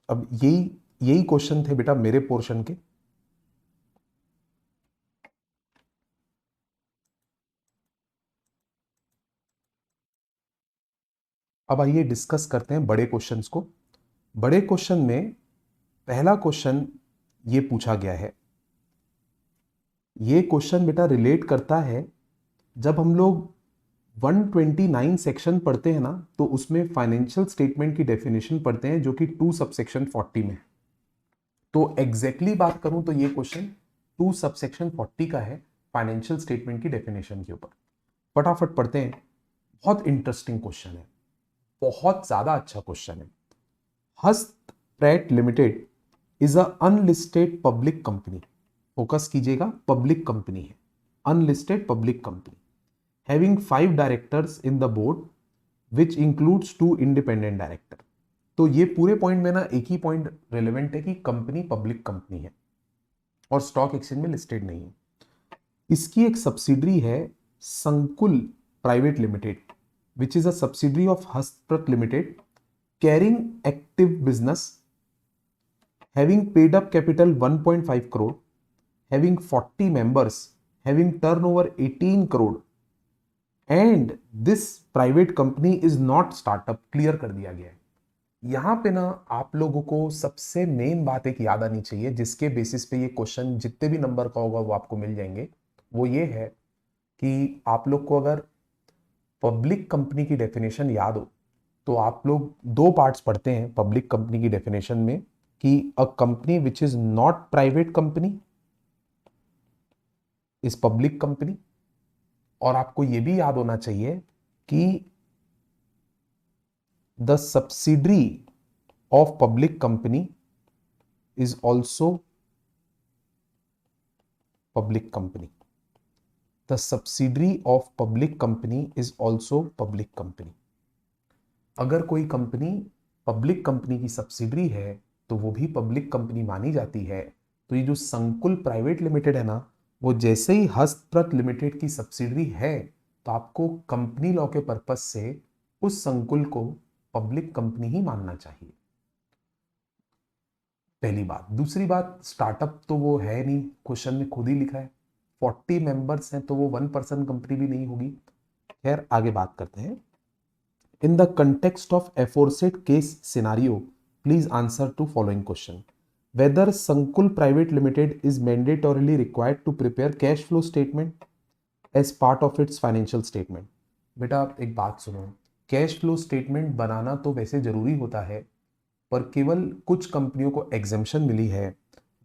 S2: अब यही क्वेश्चन थे बेटा मेरे पोर्शन के। अब आइए डिस्कस करते हैं बड़े क्वेश्चंस को। बड़े क्वेश्चन में पहला क्वेश्चन ये पूछा गया है, ये क्वेश्चन बेटा रिलेट करता है जब हम लोग 129 सेक्शन पढ़ते हैं ना, तो उसमें फाइनेंशियल स्टेटमेंट की डेफिनेशन पढ़ते हैं जो कि 2 सबसेक्शन 40 में। तो एग्जैक्टली बात करूं तो ये क्वेश्चन 2 सबसेक्शन 40 का है, फाइनेंशियल स्टेटमेंट की डेफिनेशन के ऊपर। फटाफट पढ़ते हैं, बहुत इंटरेस्टिंग क्वेश्चन है, बहुत ज्यादा अच्छा क्वेश्चन है। हस्त parade limited is a unlisted public company. Focus कीजिएगा, पब्लिक कंपनी है, unlisted public company, having 5 directors in the board which includes 2 independent director. तो ये पूरे पॉइंट में ना एक ही पॉइंट रेलेवेंट है कि कंपनी पब्लिक कंपनी है और स्टॉक एक्सचेंज में लिस्टेड नहीं है। इसकी एक सब्सिडरी है Sankul private limited which is a subsidiary of Hastprat limited, carrying active business, having paid up capital 1.5 crore, having 40 members, having turnover 18 crore, and this private company is not startup। Clear कर दिया गया है। यहाँ पे ना आप लोगों को सबसे मेन बात एक याद आनी चाहिए, जिसके बेसिस पे ये क्वेश्चन जितने भी नंबर का होगा वो आपको मिल जाएंगे। वो ये है कि आप लोग को अगर पब्लिक कंपनी की डेफिनेशन याद हो तो आप लोग दो पार्ट्स पढ़ते हैं पब्लिक कंपनी की डेफिनेशन में, कि a company which is not private company is public company, और आपको यह भी याद होना चाहिए कि the subsidiary of public company is also public company. The subsidiary of public company is also public company. अगर कोई कंपनी पब्लिक कंपनी की सब्सिडरी है तो वो भी पब्लिक कंपनी मानी जाती है। तो ये जो संकुल प्राइवेट लिमिटेड है ना, वो जैसे ही हस्तप्रत लिमिटेड की सब्सिडरी है तो आपको कंपनी लॉ के पर्पस से उस संकुल को पब्लिक कंपनी ही मानना चाहिए। पहली बात। दूसरी बात, स्टार्टअप तो वो है नहीं, क्वेश्चन में खुद ही लिखा है 40 मेंबर्स हैं, तो वो 1% कंपनी भी नहीं होगी। खैर आगे बात करते हैं। In the context of aforesaid case scenario, please answer to following question. Whether Sankul Private Limited is mandatorily required to prepare cash flow statement as part of its financial statement? बेटा आप एक बात सुनो, कैश फ्लो स्टेटमेंट बनाना तो वैसे जरूरी होता है, पर केवल कुछ कंपनियों को एग्जेम्पशन मिली है।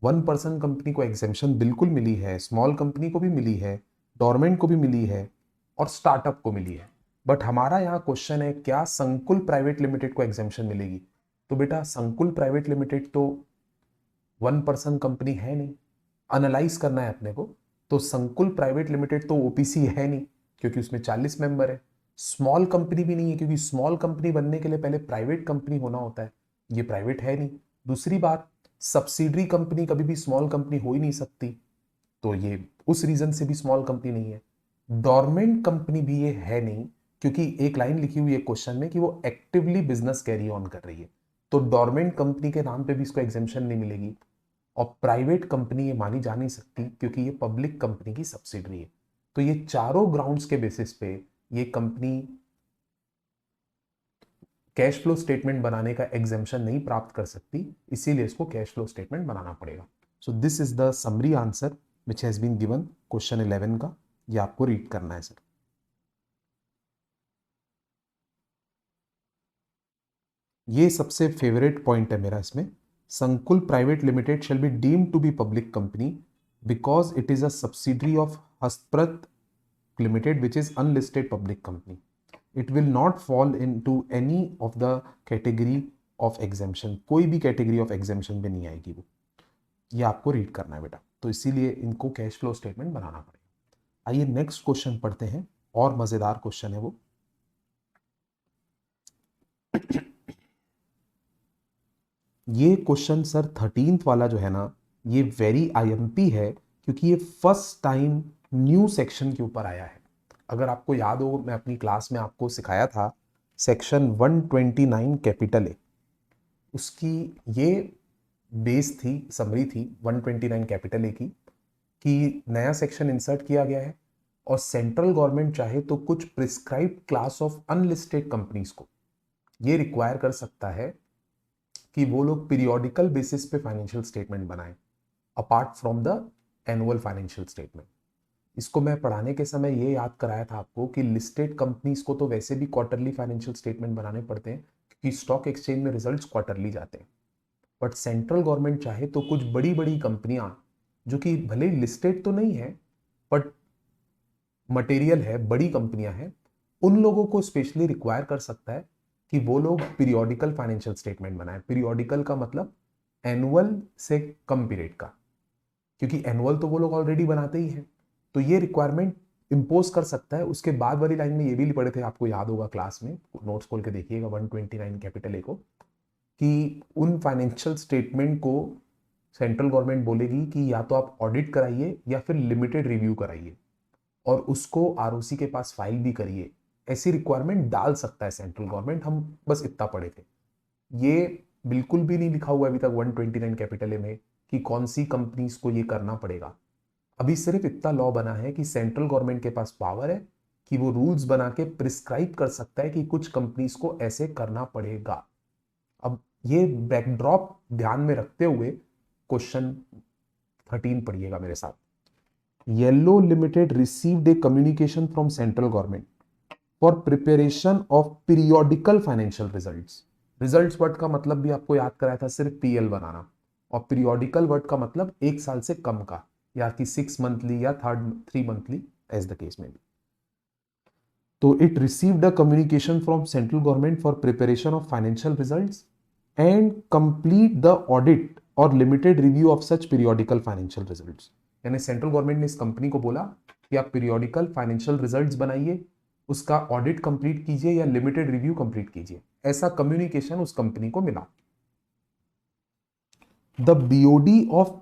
S2: 1% कंपनी को एग्जेम्पशन बिल्कुल मिली है, स्मॉल कंपनी को भी मिली है, डोरमेंट को भी मिली है, और स्टार्टअप को मिली है। बट हमारा यहाँ क्वेश्चन है, क्या संकुल प्राइवेट लिमिटेड को एग्जेम्पशन मिलेगी? तो बेटा संकुल प्राइवेट लिमिटेड तो 1% कंपनी है नहीं, एनालाइज करना है अपने को। तो संकुल प्राइवेट लिमिटेड तो ओपीसी है नहीं क्योंकि उसमें 40 मेंबर है। स्मॉल कंपनी भी नहीं है क्योंकि स्मॉल कंपनी बनने के लिए पहले प्राइवेट कंपनी होना होता है, ये प्राइवेट है नहीं। दूसरी बात, सब्सिडरी कंपनी कभी भी स्मॉल कंपनी हो ही नहीं सकती, तो ये उस रीजन से भी स्मॉल कंपनी नहीं है। डोरमेंट कंपनी भी ये है नहीं क्योंकि एक लाइन लिखी हुई है क्वेश्चन में कि वो एक्टिवली बिजनेस कैरी ऑन कर रही है, तो डोरमेंट कंपनी के नाम पे भी इसको एग्जेम्पशन नहीं मिलेगी। और प्राइवेट कंपनी ये मानी जा नहीं सकती क्योंकि ये पब्लिक कंपनी की सब्सिडरी है। तो ये चारों ग्राउंड्स के बेसिस पे ये कंपनी कैश फ्लो स्टेटमेंट बनाने का एग्जेम्पशन नहीं प्राप्त कर सकती, इसीलिए इसको कैश फ्लो स्टेटमेंट बनाना पड़ेगा। So this is the summary answer which has been given question 11 का। ये आपको रीड करना है सर। ये सबसे फेवरेट पॉइंट है मेरा इसमें। Sankul private limited shall be deemed to be public company because it is a subsidiary of Hastprat limited which is unlisted public company. It will not fall into any of the category of exemption, कोई भी कैटेगरी ऑफ एग्जेम्पशन में नहीं आएगी वो। ये आपको रीड करना है बेटा, तो इसीलिए इनको कैश फ्लो स्टेटमेंट बनाना पड़ेगा। आइए नेक्स्ट क्वेश्चन पढ़ते हैं, और मजेदार क्वेश्चन है वो। ये क्वेश्चन सर 13th वाला जो है ना, ये वेरी आईएमपी है क्योंकि ये फर्स्ट टाइम न्यू सेक्शन के ऊपर आया है। अगर आपको याद हो, मैं अपनी क्लास में आपको सिखाया था सेक्शन 129 कैपिटल ए, उसकी ये बेस थी, समरी थी 129 कैपिटल ए की, कि नया सेक्शन इंसर्ट किया गया है और सेंट्रल गवर्नमेंट चाहे तो कुछ prescribed class of unlisted companies को ये रिक्वायर कर सकता है कि वो लोग पीरियोडिकल बेसिस पे फाइनेंशियल स्टेटमेंट बनाएं apart from the annual financial statement. इसको मैं पढ़ाने के समय ये याद कराया था आपको कि लिस्टेड कंपनीज को तो वैसे भी क्वार्टरली फाइनेंशियल स्टेटमेंट बनाने पड़ते हैं क्योंकि स्टॉक एक्सचेंज में रिजल्ट्स क्वार्टरली जाते हैं। बट सेंट्रल गवर्नमेंट चाहे तो कुछ बड़ी बड़ी कंपनियां जो कि भले लिस्टेड तो नहीं है बट मटेरियल है, बड़ी कंपनियां हैं, उन लोगों को स्पेशली रिक्वायर कर सकता है कि वो लोग पीरियोडिकल फाइनेंशियल स्टेटमेंट बनाएं। पीरियोडिकल का मतलब एनुअल से कम पीरियड का। क्योंकि एनुअल तो वो लोग ऑलरेडी बनाते ही हैं, तो ये रिक्वायरमेंट इम्पोज कर सकता है। उसके बाद वाली लाइन में ये भी पढ़े थे, आपको याद होगा क्लास में, नोट्स खोल के देखिएगा 129 कैपिटल ए को, कि उन फाइनेंशियल स्टेटमेंट को सेंट्रल गवर्नमेंट बोलेगी कि या तो आप ऑडिट कराइए या फिर लिमिटेड रिव्यू कराइए, और उसको आरओसी के पास फाइल भी करिए। ऐसी रिक्वायरमेंट डाल सकता है सेंट्रल गवर्नमेंट, हम बस इतना पढ़े थे। ये बिल्कुल भी नहीं लिखा हुआ अभी तक 129 कैपिटल ए में कि कौन सी कंपनीज को ये करना पड़ेगा। अभी सिर्फ इतना लॉ बना है कि सेंट्रल गवर्नमेंट के पास पावर है कि वो रूल्स बना के प्रिस्क्राइब कर सकता है कि कुछ कंपनीज को ऐसे करना पड़ेगा। अब ये बैकड्रॉप ध्यान में रखते हुए क्वेश्चन 13 पढ़िएगा मेरे साथ। Yellow limited received A communication from central government for preparation of periodical financial results. Results word का मतलब भी आपको याद कराया था, सिर्फ पीएल बनाना, और पीरियोडिकल वर्ड का मतलब एक साल से कम का, या कि 6 मंथली या 3 मंथली एज द केस में भी। तो it received a communication from central government for preparation of financial results and complete the audit और limited review of such periodical financial results. यानी सेंट्रल गवर्नमेंट ने इस कंपनी को बोला कि आप पीरियोडिकल फाइनेंशियल रिजल्ट्स बनाइए, उसका ऑडिट कंप्लीट कीजिए या लिमिटेड रिव्यू कंप्लीट कीजिए। ऐसा कम्युनिकेशन उस कंपनी को मिला। The BOD of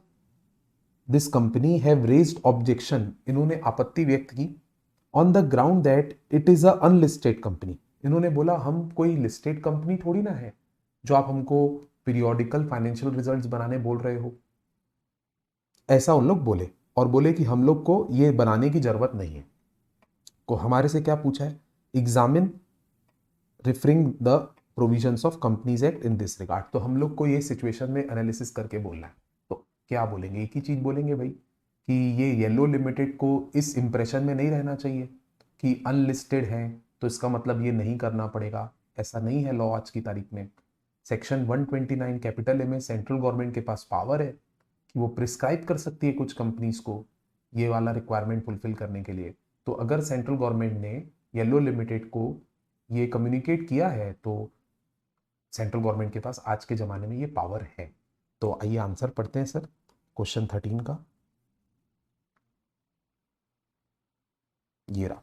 S2: this company have raised objection, इन्होंने आपत्ति व्यक्त की, on the ground that it is a unlisted company. इन्होंने बोला हम कोई लिस्टेड कंपनी थोड़ी ना है जो आप हमको पीरियोडिकल फाइनेंशियल रिजल्ट्स बनाने बोल रहे हो। ऐसा उन लोग बोले, और बोले कि हम लोग को ये बनाने की जरूरत नहीं है। को हमारे से क्या पूछा है, examine referring the provisions of companies act in this regard. तो हम लोग को ये सिचुएशन में एनालिसिस करके बोलना है। तो क्या बोलेंगे, एक ही चीज बोलेंगे भाई, कि ये येलो लिमिटेड को इस इंप्रेशन में नहीं रहना चाहिए कि अनलिस्टेड है तो इसका मतलब ये नहीं करना पड़ेगा। ऐसा नहीं है लॉ आज की तारीख में। सेक्शन 129 कैपिटल ए में सेंट्रल गवर्नमेंट के पास पावर है कि वो प्रिस्क्राइब कर सकती है कुछ कंपनीज को ये वाला रिक्वायरमेंट फुलफिल करने के लिए। तो अगर सेंट्रल गवर्नमेंट ने येलो लिमिटेड को ये कम्युनिकेट किया है तो सेंट्रल गवर्नमेंट के पास आज के ज़माने में ये पावर है। तो आइए आंसर पढ़ते हैं सर क्वेश्चन 13 का। ये रहा,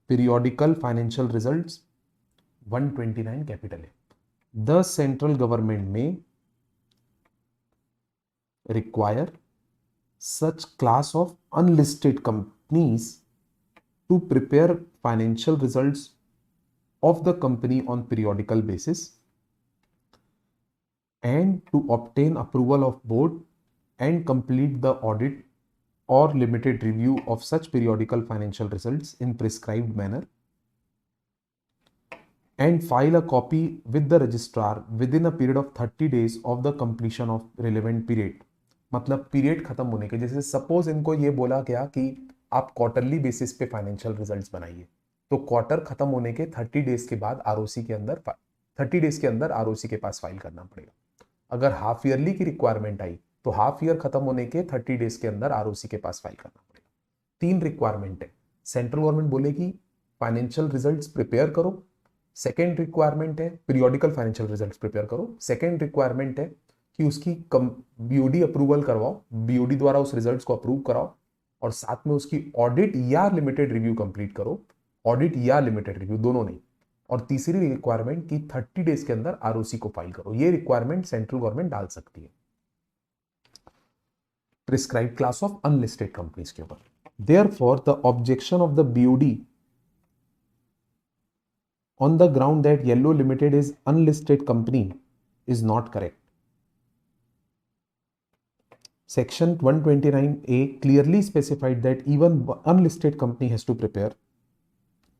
S2: पीरियोडिकल फाइनेंशियल रिजल्ट्स 129 कैपिटल है। द सेंट्रल गवर्नमेंट में require such class of unlisted companies to prepare financial results of the company on periodical basis and to obtain approval of board and complete the audit or limited review of such periodical financial results in prescribed manner and file a copy with the registrar within a period of 30 days of the completion of relevant period। मतलब पीरियड खत्म होने के, जैसे सपोज इनको ये बोला गया कि आप क्वार्टरली बेसिस पे फाइनेंशियल रिजल्ट्स बनाइए, तो क्वार्टर खत्म होने के 30 डेज के बाद आरओसी के अंदर 30 डेज के अंदर आरओसी के पास फाइल करना पड़ेगा। अगर हाफ ईयरली की रिक्वायरमेंट आई तो हाफ ईयर खत्म होने के 30 डेज के अंदर आरओसी के पास फाइल करना पड़ेगा। 3 रिक्वायरमेंट है। सेंट्रल गवर्नमेंट बोलेगी फाइनेंशियल रिजल्ट्स प्रिपेयर करो। सेकेंड रिक्वायरमेंट है पीरियोडिकल फाइनेंशियल रिजल्ट्स प्रिपेयर करो। सेकेंड रिक्वायरमेंट है कि उसकी बीओडी अप्रूवल करवाओ, बीओडी द्वारा उस रिजल्ट्स को अप्रूव कराओ, और साथ में उसकी ऑडिट या लिमिटेड रिव्यू कंप्लीट करो। ऑडिट या लिमिटेड रिव्यू दोनों नहीं। और तीसरी रिक्वायरमेंट की 30 डेज के अंदर आरओसी को फाइल करो। ये रिक्वायरमेंट सेंट्रल गवर्नमेंट डाल सकती है prescribe class of unlisted companies के ऊपर। Therefore the objection of the BOD on the ground that Yellow Limited is unlisted company is not correct. Section 129A clearly specified that even unlisted company has to prepare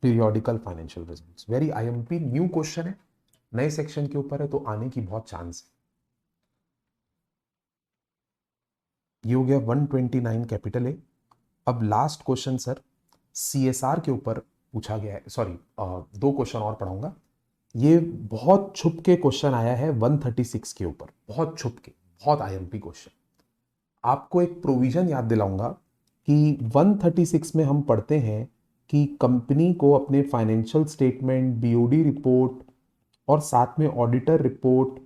S2: periodical financial results. Very IMP new question है, नए सेक्शन के ऊपर है, तो आने की बहुत चांस है। ये हो गया 129 कैपिटल ए। अब लास्ट क्वेश्चन सर CSR के ऊपर पूछा गया है। सॉरी, 2 क्वेश्चन और पढ़ाऊंगा। ये बहुत छुप के क्वेश्चन आया है 136 के ऊपर, बहुत छुप के, बहुत आईएमपी क्वेश्चन। आपको एक प्रोविजन याद दिलाऊंगा कि 136 में हम पढ़ते हैं कि कंपनी को अपने फाइनेंशियल स्टेटमेंट, बीओडी रिपोर्ट और साथ में ऑडिटर रिपोर्ट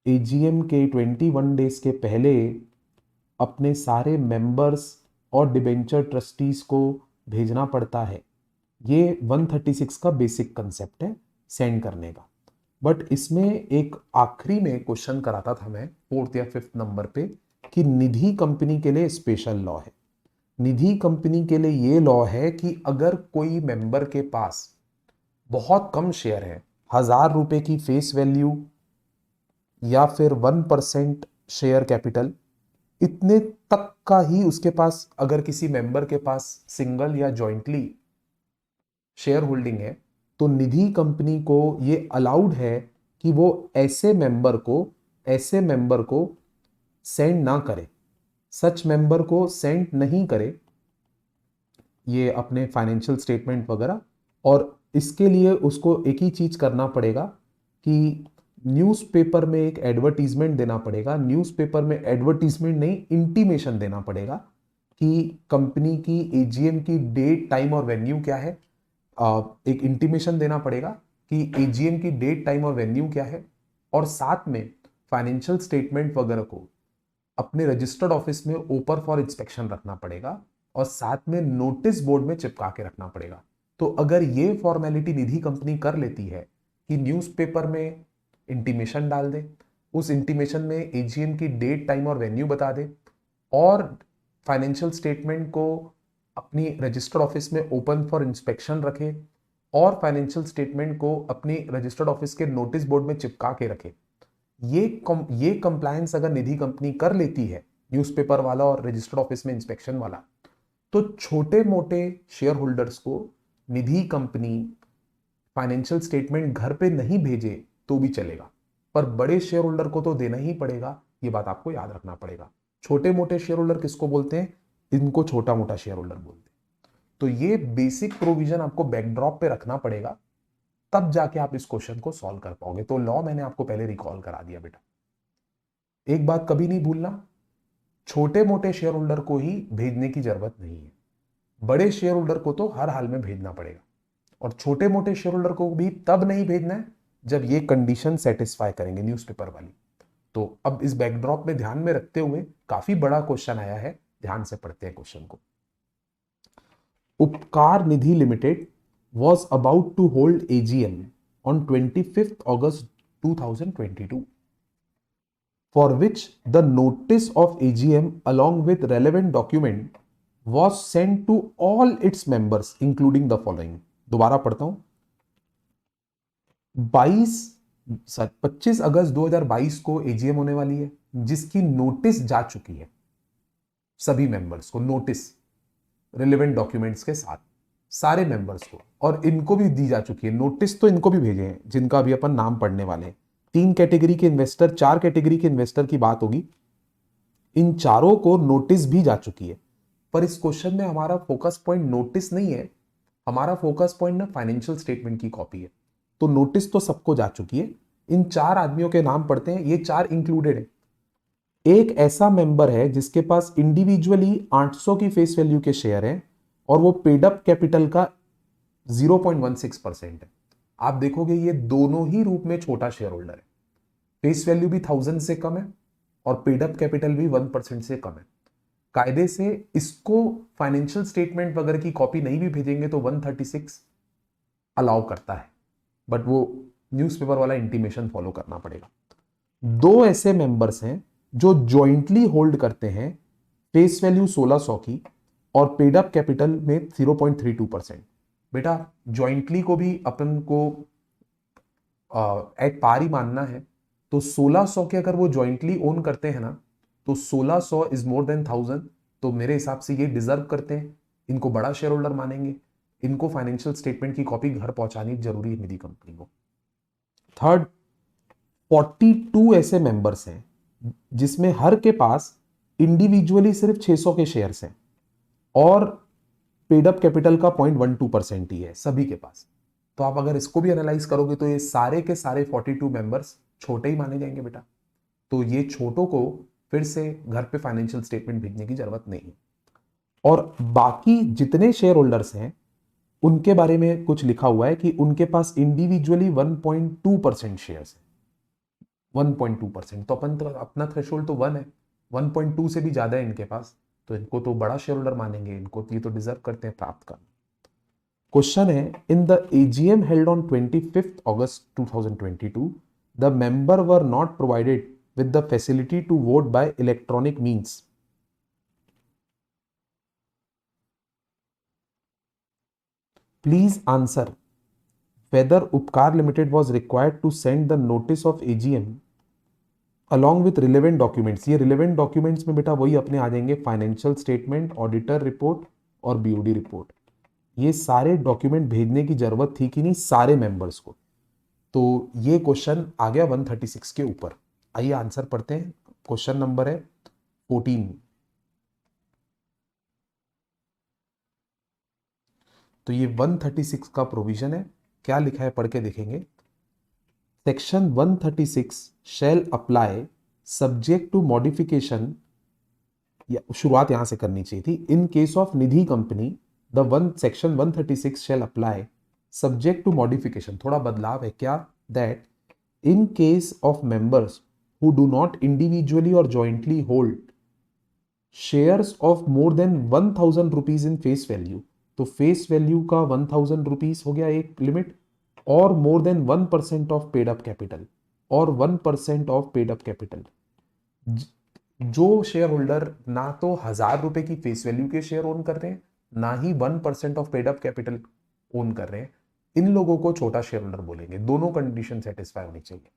S2: एजीएम के 21 डेज के पहले अपने सारे मेंबर्स और डिबेंचर ट्रस्टीज को भेजना पड़ता है। ये 136 का बेसिक कंसेप्ट है सेंड करने का। बट इसमें एक आखिरी में क्वेश्चन कराता था मैं 4th या 5th नंबर पे कि निधि कंपनी के लिए स्पेशल लॉ है। निधि कंपनी के लिए ये लॉ है कि अगर कोई मेंबर के पास बहुत कम शेयर है, 1000 रुपए की फेस वैल्यू या फिर 1% शेयर कैपिटल, इतने तक का ही उसके पास अगर किसी मेंबर के पास सिंगल या जॉइंटली शेयर होल्डिंग है, तो निधि कंपनी को ये अलाउड है कि वो ऐसे मेंबर को सेंड ना करे, सच मेंबर को सेंड नहीं करे ये अपने फाइनेंशियल स्टेटमेंट वगैरह। और इसके लिए उसको एक ही चीज करना पड़ेगा कि न्यूज़पेपर में एक एडवर्टीजमेंट देना पड़ेगा। न्यूज़पेपर में एडवर्टीजमेंट नहीं, इंटीमेशन देना पड़ेगा कि कंपनी की एजीएम की डेट, टाइम और वेन्यू क्या है। एक इंटीमेशन देना पड़ेगा कि एजीएम की डेट, टाइम और वेन्यू क्या है, और साथ में फाइनेंशियल स्टेटमेंट वगैरह को अपने रजिस्टर्ड ऑफिस में ओपन फॉर इंस्पेक्शन रखना पड़ेगा और साथ में नोटिस बोर्ड में चिपका के रखना पड़ेगा। तो अगर ये फॉर्मेलिटी निधि कंपनी कर लेती है कि न्यूज़पेपर में इंटीमेशन डाल दे, उस इंटीमेशन में एजीएम की डेट, टाइम और वेन्यू बता दे, और फाइनेंशियल स्टेटमेंट को अपनी रजिस्टर्ड ऑफिस में ओपन फॉर इंस्पेक्शन रखे, और फाइनेंशियल स्टेटमेंट को अपनी रजिस्टर्ड ऑफिस के नोटिस बोर्ड में चिपका के रखे, ये कंप्लायंस अगर निधि कंपनी कर लेती है, न्यूज़पेपर वाला और रजिस्टर्ड ऑफिस में इंस्पेक्शन वाला, तो छोटे मोटे शेयर होल्डर्स को निधि कंपनी फाइनेंशियल स्टेटमेंट घर पे नहीं भेजे तो भी चलेगा, पर बड़े शेयर होल्डर को तो देना ही पड़ेगा। ये बात आपको याद रखना पड़ेगा। छोटे मोटे शेयर होल्डर किसको बोलते हैं? इनको छोटा मोटा शेयर होल्डर बोलते हैं। तो ये बेसिक प्रोविजन आपको बैकड्रॉप पे रखना पड़ेगा, तब जाके आप इस क्वेश्चन को सॉल्व कर पाओगे। तो लॉ मैंने आपको पहले रिकॉल करा दिया बेटा। एक बात कभी नहीं भूलना, छोटे मोटे शेयर होल्डर को ही भेजने की जरूरत नहीं है, बड़े शेयर होल्डर को तो हर हाल में भेजना पड़ेगा, और छोटे मोटे शेयर होल्डर को भी तब नहीं भेजना है जब ये कंडीशन सेटिस्फाई करेंगे न्यूज़पेपर वाली। तो अब इस बैकड्रॉप में ध्यान में रखते हुए काफी बड़ा क्वेश्चन आया है, ध्यान से पढ़ते हैं क्वेश्चन को। उपकार निधि limited was about to hold AGM on 25th August 2022, for which the notice of AGM along with relevant document was sent to all its members including the following। दोबारा पढ़ता हूं। 25 अगस्त 2022 को एजीएम होने वाली है, जिसकी नोटिस जा चुकी है सभी मेंबर्स को, नोटिस रिलेवेंट डॉक्यूमेंट्स के साथ सारे मेंबर्स को, और इनको भी दी जा चुकी है नोटिस। तो इनको भी भेजे हैं जिनका अभी अपन नाम पढ़ने वाले हैं। 3 कैटेगरी के इन्वेस्टर, 4 कैटेगरी के इन्वेस्टर की बात होगी, इन चारों को नोटिस भी जा चुकी है। पर इस क्वेश्चन में हमारा फोकस पॉइंट नोटिस नहीं है, हमारा फोकस पॉइंट ना फाइनेंशियल स्टेटमेंट की कॉपी है। तो नोटिस तो सबको जा चुकी है। इन 4 आदमियों के नाम पढ़ते हैं, ये 4 इंक्लूडेड है। एक ऐसा मेंबर है जिसके पास इंडिविजुअली 800 की फेस वैल्यू के शेयर हैं और वो पेड अप कैपिटल का 0.16% है। आप देखोगे ये दोनों ही रूप में छोटा शेयर होल्डर है। फेस वैल्यू भी 1000 से कम है और पेड अप कैपिटल भी 1% से कम है। कायदे से इसको फाइनेंशियल स्टेटमेंट वगैरह की कॉपी नहीं भी भेजेंगे तो 136 अलाउ करता है, बट वो न्यूज़पेपर वाला इंटीमेशन फॉलो करना पड़ेगा। 2 ऐसे मेंबर्स हैं जो जॉइंटली होल्ड करते हैं फेस वैल्यू 1600 की और पेड अप कैपिटल में 0.32%। बेटा जॉइंटली को भी अपन को एट पार ही मानना है, तो 1600 के अगर वो जॉइंटली ओन करते हैं ना, तो 1600 इज मोर देन 1000, तो मेरे हिसाब से ये डिजर्व करते हैं, इनको बड़ा शेयर होल्डर मानेंगे, इनको फाइनेंशियल स्टेटमेंट की कॉपी घर पहुंचानी जरूरी है निधि कंपनी को। थर्ड, 42 ऐसे मेंबर्स हैं जिसमें हर के पास इंडिविजुअली सिर्फ 600 के शेयर्स हैं और पेड अप कैपिटल का 0.12% ही है सभी के पास। तो आप अगर इसको भी एनालाइज करोगे तो ये सारे के सारे 42 मेंबर्स छोटे ही माने जाएंगे बेटा। तो ये छोटों को फिर से घर पे फाइनेंशियल स्टेटमेंट भेजने की जरूरत नहीं है। और बाकी जितने शेयर होल्डर्स हैं उनके बारे में कुछ लिखा हुआ है कि उनके पास इंडिविजुअली 1.2% शेयर्स है। 1.2%, तो अपना थ्रेशोल्ड तो 1 है, 1.2 से भी ज्यादा है इनके पास, तो इनको तो बड़ा शेयर होल्डर मानेंगे, इनको तो ये तो डिजर्व करते हैं प्राप्त करना। क्वेश्चन है, in the AGM held on 25th August 2022 the member were not provided with the facility to vote by electronic means. Please answer whether Upkar Limited was required to send the notice of AGM along with relevant documents. ये relevant documents में बेटा वही अपने आ जाएंगे फाइनेंशियल स्टेटमेंट, ऑडिटर रिपोर्ट और बीओडी रिपोर्ट। ये सारे डॉक्यूमेंट भेजने की जरूरत थी कि नहीं सारे मेंबर्स को। तो ये क्वेश्चन आ गया 136 के ऊपर। आइए आंसर पढ़ते हैं। क्वेश्चन नंबर है 14। तो ये 136 का प्रोविजन है, क्या लिखा है पढ़ के देखेंगे। Section 136 shall apply subject to modification, या शुरुआत यहां से करनी चाहिए थी। In case of Nidhi company the section 136 shall apply subject to modification, थोड़ा बदलाव है क्या, that in case of members who do not individually or jointly hold shares of more than 1000 rupees in face value, तो फेस वैल्यू का 1000 रुपीज हो गया एक लिमिट, और more then 1% of paid up capital, और 1% ऑफ पेड अप कैपिटल। जो शेयर होल्डर ना तो 1000 रुपए की फेस वैल्यू के शेयर ओन कर रहे हैं, ना ही 1% of paid up capital own कर रहे हैं, इन लोगों को छोटा शेयर होल्डर बोलेंगे। दोनों कंडीशन सेटिस्फाई होनी चाहिए।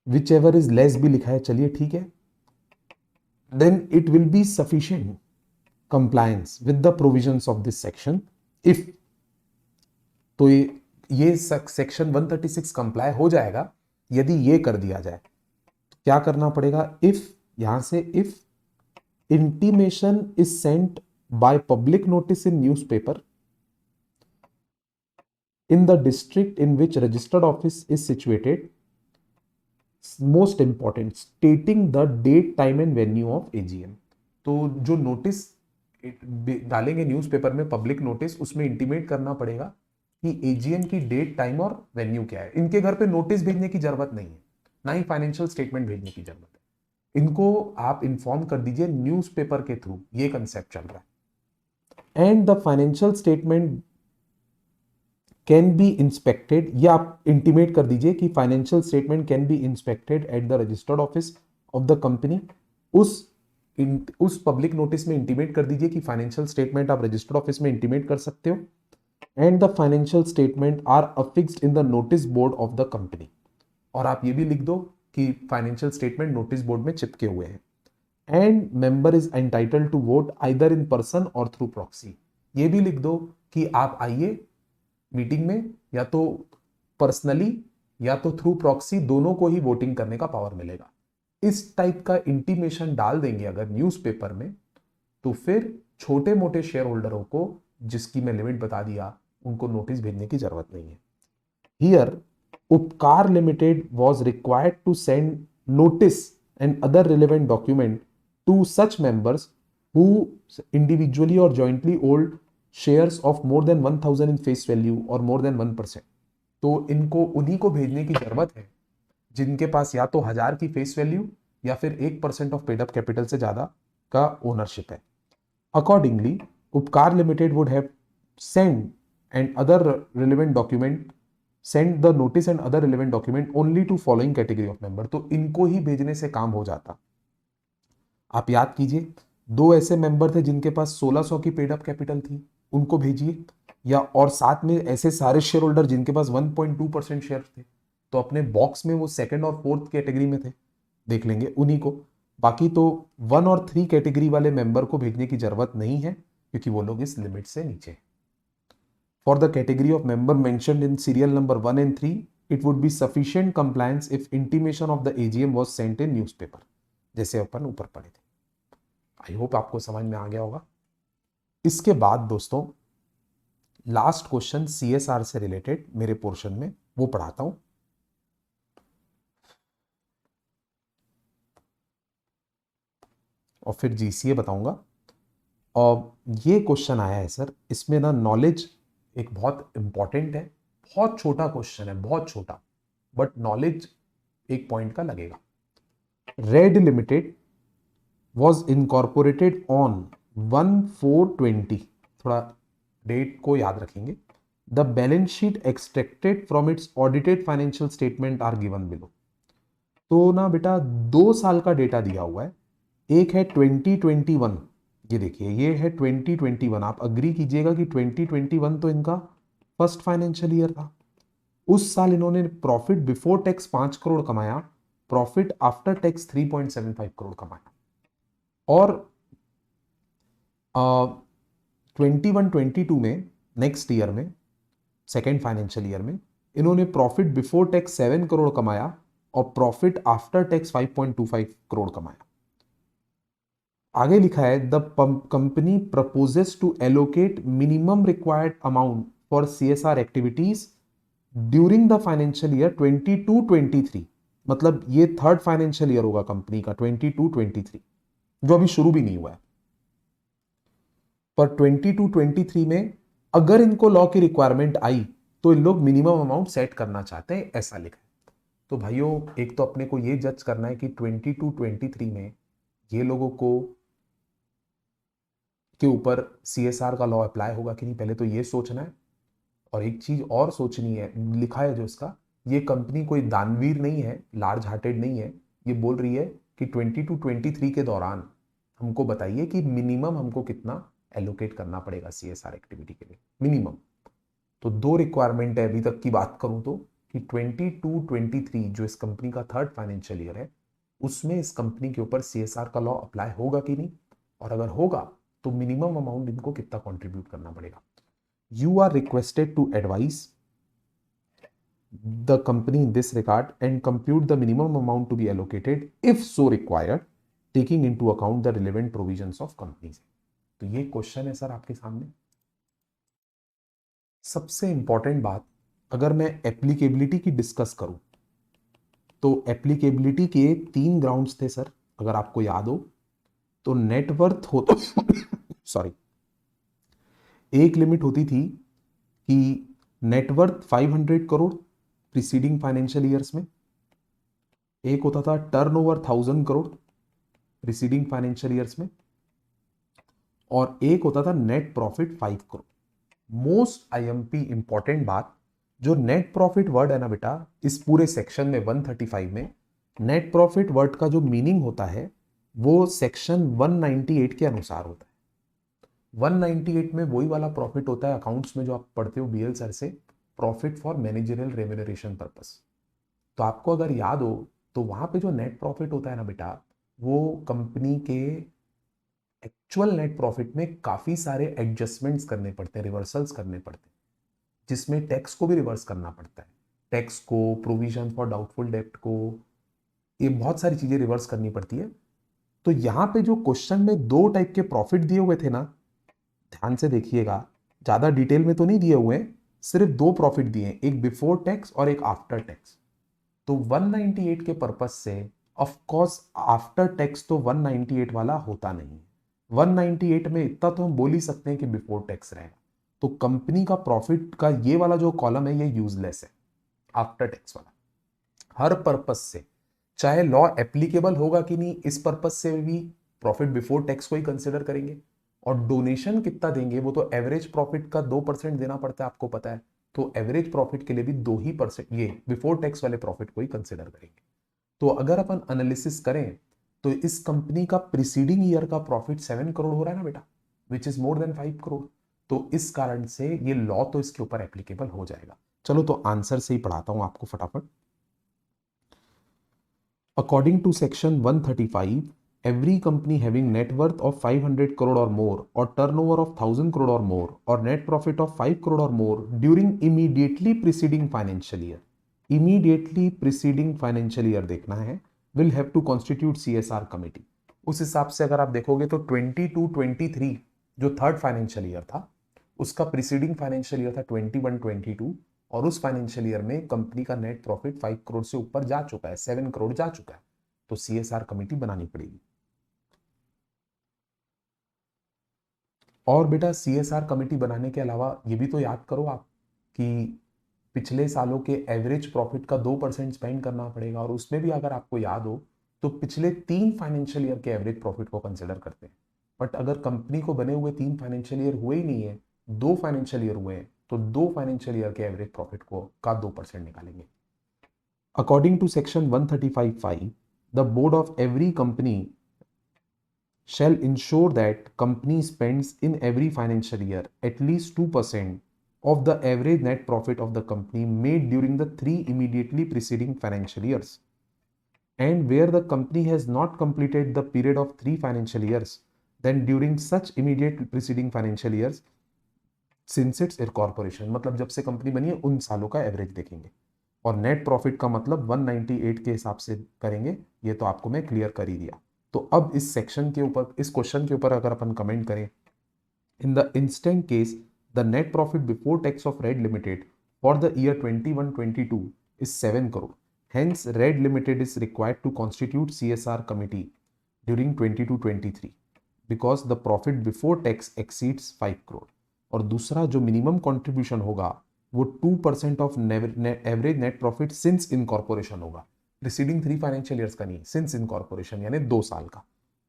S2: विच एवर इज लेस भी लिखा है, चलिए ठीक है। Then it will be sufficient compliance with the provisions of this section if, तो ये सेक्शन 136 कंप्लाई हो जाएगा यदि ये कर दिया जाए। क्या करना पड़ेगा, इफ, यहां से if intimation is sent by public notice in newspaper in the district in which registered office is situated, most important, stating the date, time and venue of AGM। तो जो नोटिस डालेंगे न्यूज़पेपर में, पब्लिक नोटिस, उसमें इंटीमेट करना पड़ेगा कि एजीएम की डेट, टाइम और वेन्यू क्या है। इनके घर पे नोटिस भेजने की जरूरत नहीं है, ना ही फाइनेंशियल स्टेटमेंट भेजने की जरूरत है। इनको आप इंफॉर्म कर दीजिए न्यूज़पेपर के थ्रू, ये कंसेप्ट चल रहा है। And the financial statement can be inspected, या आप इंटीमेट कर दीजिए कि financial statement can be inspected at the registered office of the company. उस पब्लिक नोटिस में इंटीमेट कर दीजिए कि फाइनेंशियल स्टेटमेंट आप रजिस्टर्ड ऑफिस में इंटीमेट कर सकते हो। And the financial statement are affixed in the notice board of the company, और आप ये भी लिख दो कि फाइनेंशियल स्टेटमेंट नोटिस बोर्ड में चिपके हुए हैं। And member is entitled to vote either in person और थ्रू प्रॉक्सी, ये भी लिख दो कि आप आइए मीटिंग में, या तो पर्सनली या तो थ्रू प्रॉक्सी, दोनों को ही वोटिंग करने का पावर मिलेगा। इस टाइप का इंटीमेशन डाल देंगे अगर न्यूज़पेपर में, तो फिर छोटे मोटे शेयर होल्डरों को, जिसकी मैं लिमिट बता दिया, उनको नोटिस भेजने की जरूरत नहीं है। Here Upkar limited was required to send notice and other relevant document to such members who individually और jointly hold shares of more than 1000 in face value और मोर देन 1%। तो इनको उन्हीं को भेजने की जरूरत है जिनके पास या तो 1000 की फेस वैल्यू या फिर 1% ऑफ पेड अप कैपिटल से ज्यादा का ओनरशिप है। Accordingly Upkar limited would have send and other relevant document, send the notice and other relevant document only to following category of member, तो इनको ही भेजने से काम हो जाता। आप याद कीजिए, दो ऐसे मेंबर थे जिनके पास 1600 की पेड अप कैपिटल थी, उनको भेजिए, या और साथ में ऐसे सारे शेयर होल्डर जिनके पास 1.2% शेयर थे, तो अपने बॉक्स में वो सेकंड और फोर्थ कैटेगरी में थे, देख लेंगे उन्हीं को। बाकी तो 1 और 3 कैटेगरी वाले मेंबर को भेजने की जरूरत नहीं है, क्योंकि वो लोग इस लिमिट से नीचे। For the category of member mentioned in serial number 1 and 3 it would be sufficient compliance if intimation of the AGM was sent in newspaper, जैसे अपन ऊपर पढ़े थे। आई होप आपको समझ में आ गया होगा। इसके बाद दोस्तों लास्ट क्वेश्चन सीएसआर से रिलेटेड मेरे पोर्शन में, वो पढ़ाता हूं। और फिर जीसीए बताऊंगा। और ये क्वेश्चन आया है सर, इसमें ना नॉलेज एक बहुत इंपॉर्टेंट है, बहुत छोटा क्वेश्चन है, बहुत छोटा, बट नॉलेज एक पॉइंट का लगेगा। Red limited was incorporated on 1/4/20, थोड़ा डेट को याद रखेंगे। The balance sheet extracted from its audited financial statement are given below. तो ना बेटा 2 साल का डेटा दिया हुआ है, एक है 2021, ये देखिए ये है 2021। आप अग्री कीजिएगा कि 2021 तो इनका फर्स्ट फाइनेंशियल ईयर था। उस साल इन्होंने प्रॉफिट बिफोर टैक्स 5 करोड़ कमाया, प्रॉफिट आफ्टर टैक्स 3.75 करोड़ कमाया। और 21-22 में, नेक्स्ट ईयर में, सेकेंड फाइनेंशियल ईयर में, इन्होंने प्रॉफिट बिफोर टैक्स 7 करोड़ कमाया और प्रॉफिट आफ्टर टैक्स 5.25 करोड़ कमाया। आगे लिखा है the company proposes to allocate minimum required amount for CSR activities during the financial year 22-23। मतलब ये थर्ड फाइनेंशियल ईयर होगा कंपनी का, 22-23, जो अभी शुरू भी नहीं हुआ है। पर 22-23 में अगर इनको लॉ की रिक्वायरमेंट आई तो इन लोग मिनिमम अमाउंट सेट करना चाहते हैं, ऐसा लिखा है। तो भाइयों एक तो अपने को ये जज करना है कि 22-23 में ये लोगों को के ऊपर सीएसआर का लॉ अप्लाई होगा कि नहीं, पहले तो ये सोचना है। और एक चीज और सोचनी है, लिखा है जो इसका, ये कंपनी कोई दानवीर नहीं है, लार्ज हार्टेड नहीं है। ये बोल रही है कि 22-23 के दौरान हमको बताइए कि मिनिमम हमको कितना एलोकेट करना पड़ेगा सीएसआर एक्टिविटी के लिए, मिनिमम। तो दो रिक्वायरमेंट है अभी तक की बात करूं तो, कि 22-23 जो इस कंपनी का थर्ड फाइनेंशियल ईयर है, उसमें इस कंपनी के ऊपर सीएसआर का लॉ अप्लाई होगा कि नहीं, और अगर होगा तो मिनिमम अमाउंट इनको कितना कंट्रीब्यूट करना पड़ेगा। You are requested to advise the company in this regard and compute the minimum amount to be allocated if so required, taking into account the relevant provisions of companies। तो ये क्वेश्चन है सर आपके सामने। सबसे इंपॉर्टेंट बात, अगर मैं एप्लीकेबिलिटी की डिस्कस करूं तो एप्लीकेबिलिटी के 3 ग्राउंड्स थे सर, अगर आपको याद हो तो नेटवर्थ हो तो सॉरी, एक लिमिट होती थी कि net worth 500 crore preceding financial years में, एक होता था turnover 1000 crore preceding financial years में, और एक होता था net profit 5 crore. Most IMP important बात, जो नेट प्रॉफिट वर्ड है ना बेटा, इस पूरे सेक्शन में 135 में नेट प्रॉफिट वर्ड का जो मीनिंग होता है वो सेक्शन 198 के अनुसार होता है। 198 में वही वाला प्रॉफिट होता है अकाउंट्स में जो आप पढ़ते हो बीएल सर से, profit for managerial remuneration purpose. तो आपको अगर याद हो तो वहां पे जो नेट प्रॉफिट होता है ना बेटा, वो कंपनी के एक्चुअल नेट प्रॉफिट में काफी सारे एडजस्टमेंट्स करने पड़ते हैं, रिवर्सल्स करने पड़ते हैं, जिसमें टैक्स को भी रिवर्स करना पड़ता है, टैक्स को, प्रोविजन फॉर डाउटफुल डेब्ट को, ये बहुत सारी चीजें रिवर्स करनी पड़ती है। तो यहां पे जो क्वेश्चन में 2 टाइप के प्रॉफिट दिए हुए थे ना, ध्यान से देखिएगा, ज्यादा डिटेल में तो नहीं दिए हुए, सिर्फ 2 प्रॉफिट दिए हैं, एक बिफोर टैक्स और एक आफ्टर टैक्स। तो 198 के पर्पज से ऑफ कोर्स आफ्टर टैक्स तो 198 वाला होता नहीं है। 198 में इतना तो हम बोल ही सकते हैं कि बिफोर टैक्स रहेगा। तो कंपनी का प्रॉफिट का ये वाला जो कॉलम है ये यूजलेस है, आफ्टर टैक्स वाला। हर पर्पज से, चाहे लॉ एप्लीकेबल होगा कि नहीं, इस पर्पज से भी प्रॉफिट बिफोर टैक्स को ही कंसिडर करेंगे। और डोनेशन कितना देंगे, वो तो एवरेज प्रॉफिट का 2% देना पड़ता है, आपको पता है। तो एवरेज प्रॉफिट के लिए भी 2% ये बिफोर टैक्स वाले प्रॉफिट को ही कंसिडर करेंगे। तो अगर अपन एनालिसिस करें तो इस कंपनी का प्रीसीडिंग ईयर का प्रॉफिट 7 करोड़ हो रहा है ना बेटा, which is more than 5 crore. तो इस कारण से ये लॉ तो इसके ऊपर एप्लीकेबल हो जाएगा। चलो तो आंसर से ही पढ़ाता हूं आपको फटाफट। According to section 135, every company having net worth of 500 crore or more, or turnover of 1000 crore or more, or net profit of 5 crore or more during immediately preceding financial year देखना है, will have to constitute CSR committee। उस हिसाब से अगर आप देखोगे तो 22-23 जो थर्ड फाइनेंशियल ईयर था, उसका प्रीसीडिंग फाइनेंशियल ईयर था 21-22, और उस फाइनेंशियल ईयर में कंपनी का नेट प्रॉफिट 5 करोड़ से ऊपर जा चुका है, 7 करोड़ जा चुका है। तो सीएसआर कमेटी बनानी पड़ेगी। और बेटा सीएसआर कमेटी बनाने के अलावा ये भी तो याद करो आप कि पिछले सालों के एवरेज प्रॉफिट का 2% स्पेंड करना पड़ेगा। और उसमें भी अगर आपको याद हो तो पिछले 3 फाइनेंशियल ईयर के एवरेज प्रॉफिट को कंसिडर करते हैं। बट अगर कंपनी को बने हुए 3 फाइनेंशियल ईयर हुए ही नहीं है, 2 फाइनेंशियल ईयर हुए हैं, तो 2 फाइनेंशियल ईयर के एवरेज प्रॉफिट को का 2% निकालेंगे। According to section 135(5), the board of every company shall ensure that company spends in every financial year at least 2% of the average net profit of the company made during the 3 immediately preceding financial years. And where the company has not completed the period of 3 financial years, then during such immediate preceding financial years, since its incorporation, मतलब जब से कंपनी बनी है उन सालों का एवरेज देखेंगे। और नेट प्रॉफिट का मतलब 198 के हिसाब से करेंगे। ये तो आपको मैं क्लियर कर ही दिया। तो अब इस सेक्शन के ऊपर, इस क्वेश्चन के ऊपर अगर अपन कमेंट करें, in the instant case the net profit before tax of red limited for the year 21-22 is 7 crore. Hence, Red Limited is required to constitute CSR committee during 22-23 because the profit before tax exceeds 5 crore. और दूसरा जो मिनिमम कंट्रीब्यूशन होगा वो 2% of average net profit since incorporation होगा। प्रीसीडिंग 3 फाइनेंशियल ईयर्स का नहीं, सिंस इनकॉर्पोरेशन यानी 2 साल का।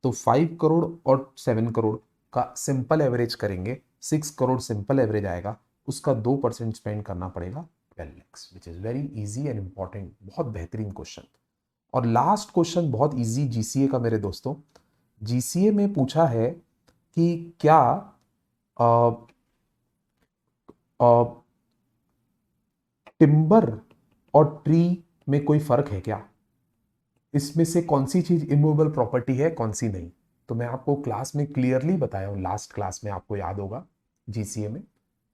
S2: तो 5 करोड़ और 7 करोड़ का सिंपल एवरेज करेंगे, 6 करोड़ सिंपल एवरेज आएगा, उसका 2% स्पेंड करना पड़ेगा 12 lakhs, which is very easy and important। बहुत बेहतरीन क्वेश्चन। और लास्ट क्वेश्चन बहुत इजी जीसीए का मेरे दोस्तों। जीसीए में पूछा है कि क्या टिम्बर और ट्री में कोई फर्क है क्या? इसमें से कौन सी चीज इमूवेबल प्रॉपर्टी है, कौन सी नहीं? तो मैं आपको क्लास में क्लियरली बताया हूं, लास्ट क्लास में आपको याद होगा जीसीए में,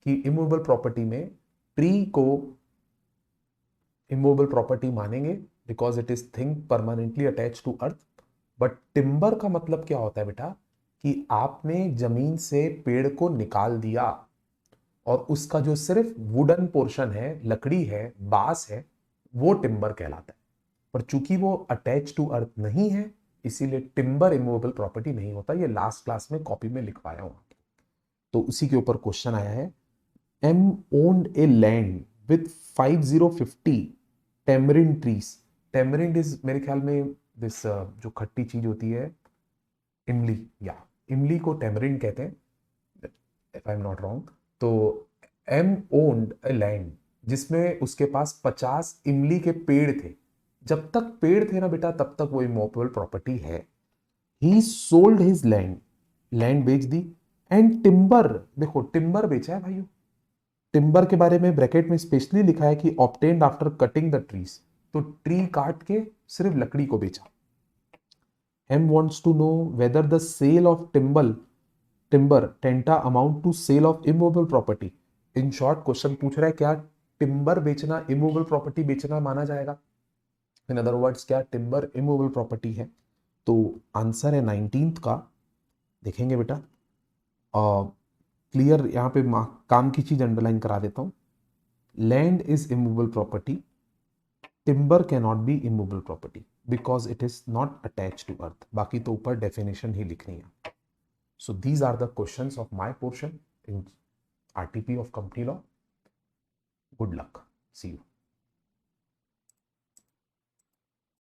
S2: कि इमूवेबल प्रॉपर्टी में ट्री को इमूवेबल प्रॉपर्टी मानेंगे because it is thing permanently attach to earth. But timber का मतलब क्या होता है बेटा, कि आपने जमीन से पेड़ को निकाल दिया और उसका जो सिर्फ वुडन पोर्शन है, लकड़ी है, बांस है, वो टिम्बर कहलाता है। पर चूंकि वो अटैच टू अर्थ नहीं है, इसीलिए टिम्बर इमूवेबल प्रॉपर्टी नहीं होता। ये लास्ट क्लास में कॉपी में लिखवाया हूं। तो उसी के ऊपर क्वेश्चन आया है, M owned a land with 5050 tamarind trees. Tamarind is मेरे ख्याल में दिस जो खट्टी चीज होती है, इमली, या इमली को टेमरिंड कहते हैं if I am not wrong. तो एम ओन्ड ए लैंड जिसमें उसके पास 50 इमली के पेड़ थे। जब तक पेड़ थे ना बेटा, तब तक वो इमूवेबल प्रॉपर्टी है। ही सोल्ड हिज लैंड, लैंड बेच दी। एंड टिम्बर, देखो टिम्बर बेचा है भाइयों। टिम्बर के बारे में ब्रैकेट में स्पेशली लिखा है कि obtained after cutting the trees, तो ट्री काट के सिर्फ लकड़ी को बेचा। M wants to know whether the sale of timber tenta amount to sale of immovable property। In short question पूछ रहा है, क्या टिम्बर बेचना इमूवेबल प्रॉपर्टी बेचना माना जाएगा? इन अदर वर्ड्स, क्या टिम्बर इमूवेबल प्रॉपर्टी है? तो आंसर है 19th का। देखेंगे बेटा, क्लियर यहाँ पे काम की चीज अंडरलाइन करा देता हूं। Land is immovable property, timber can not be immovable property because it is not attach to earth. बाकी तो ऊपर डेफिनेशन ही लिखनी है। So these are the questions of my portion in RTP of company law. Good luck, see you.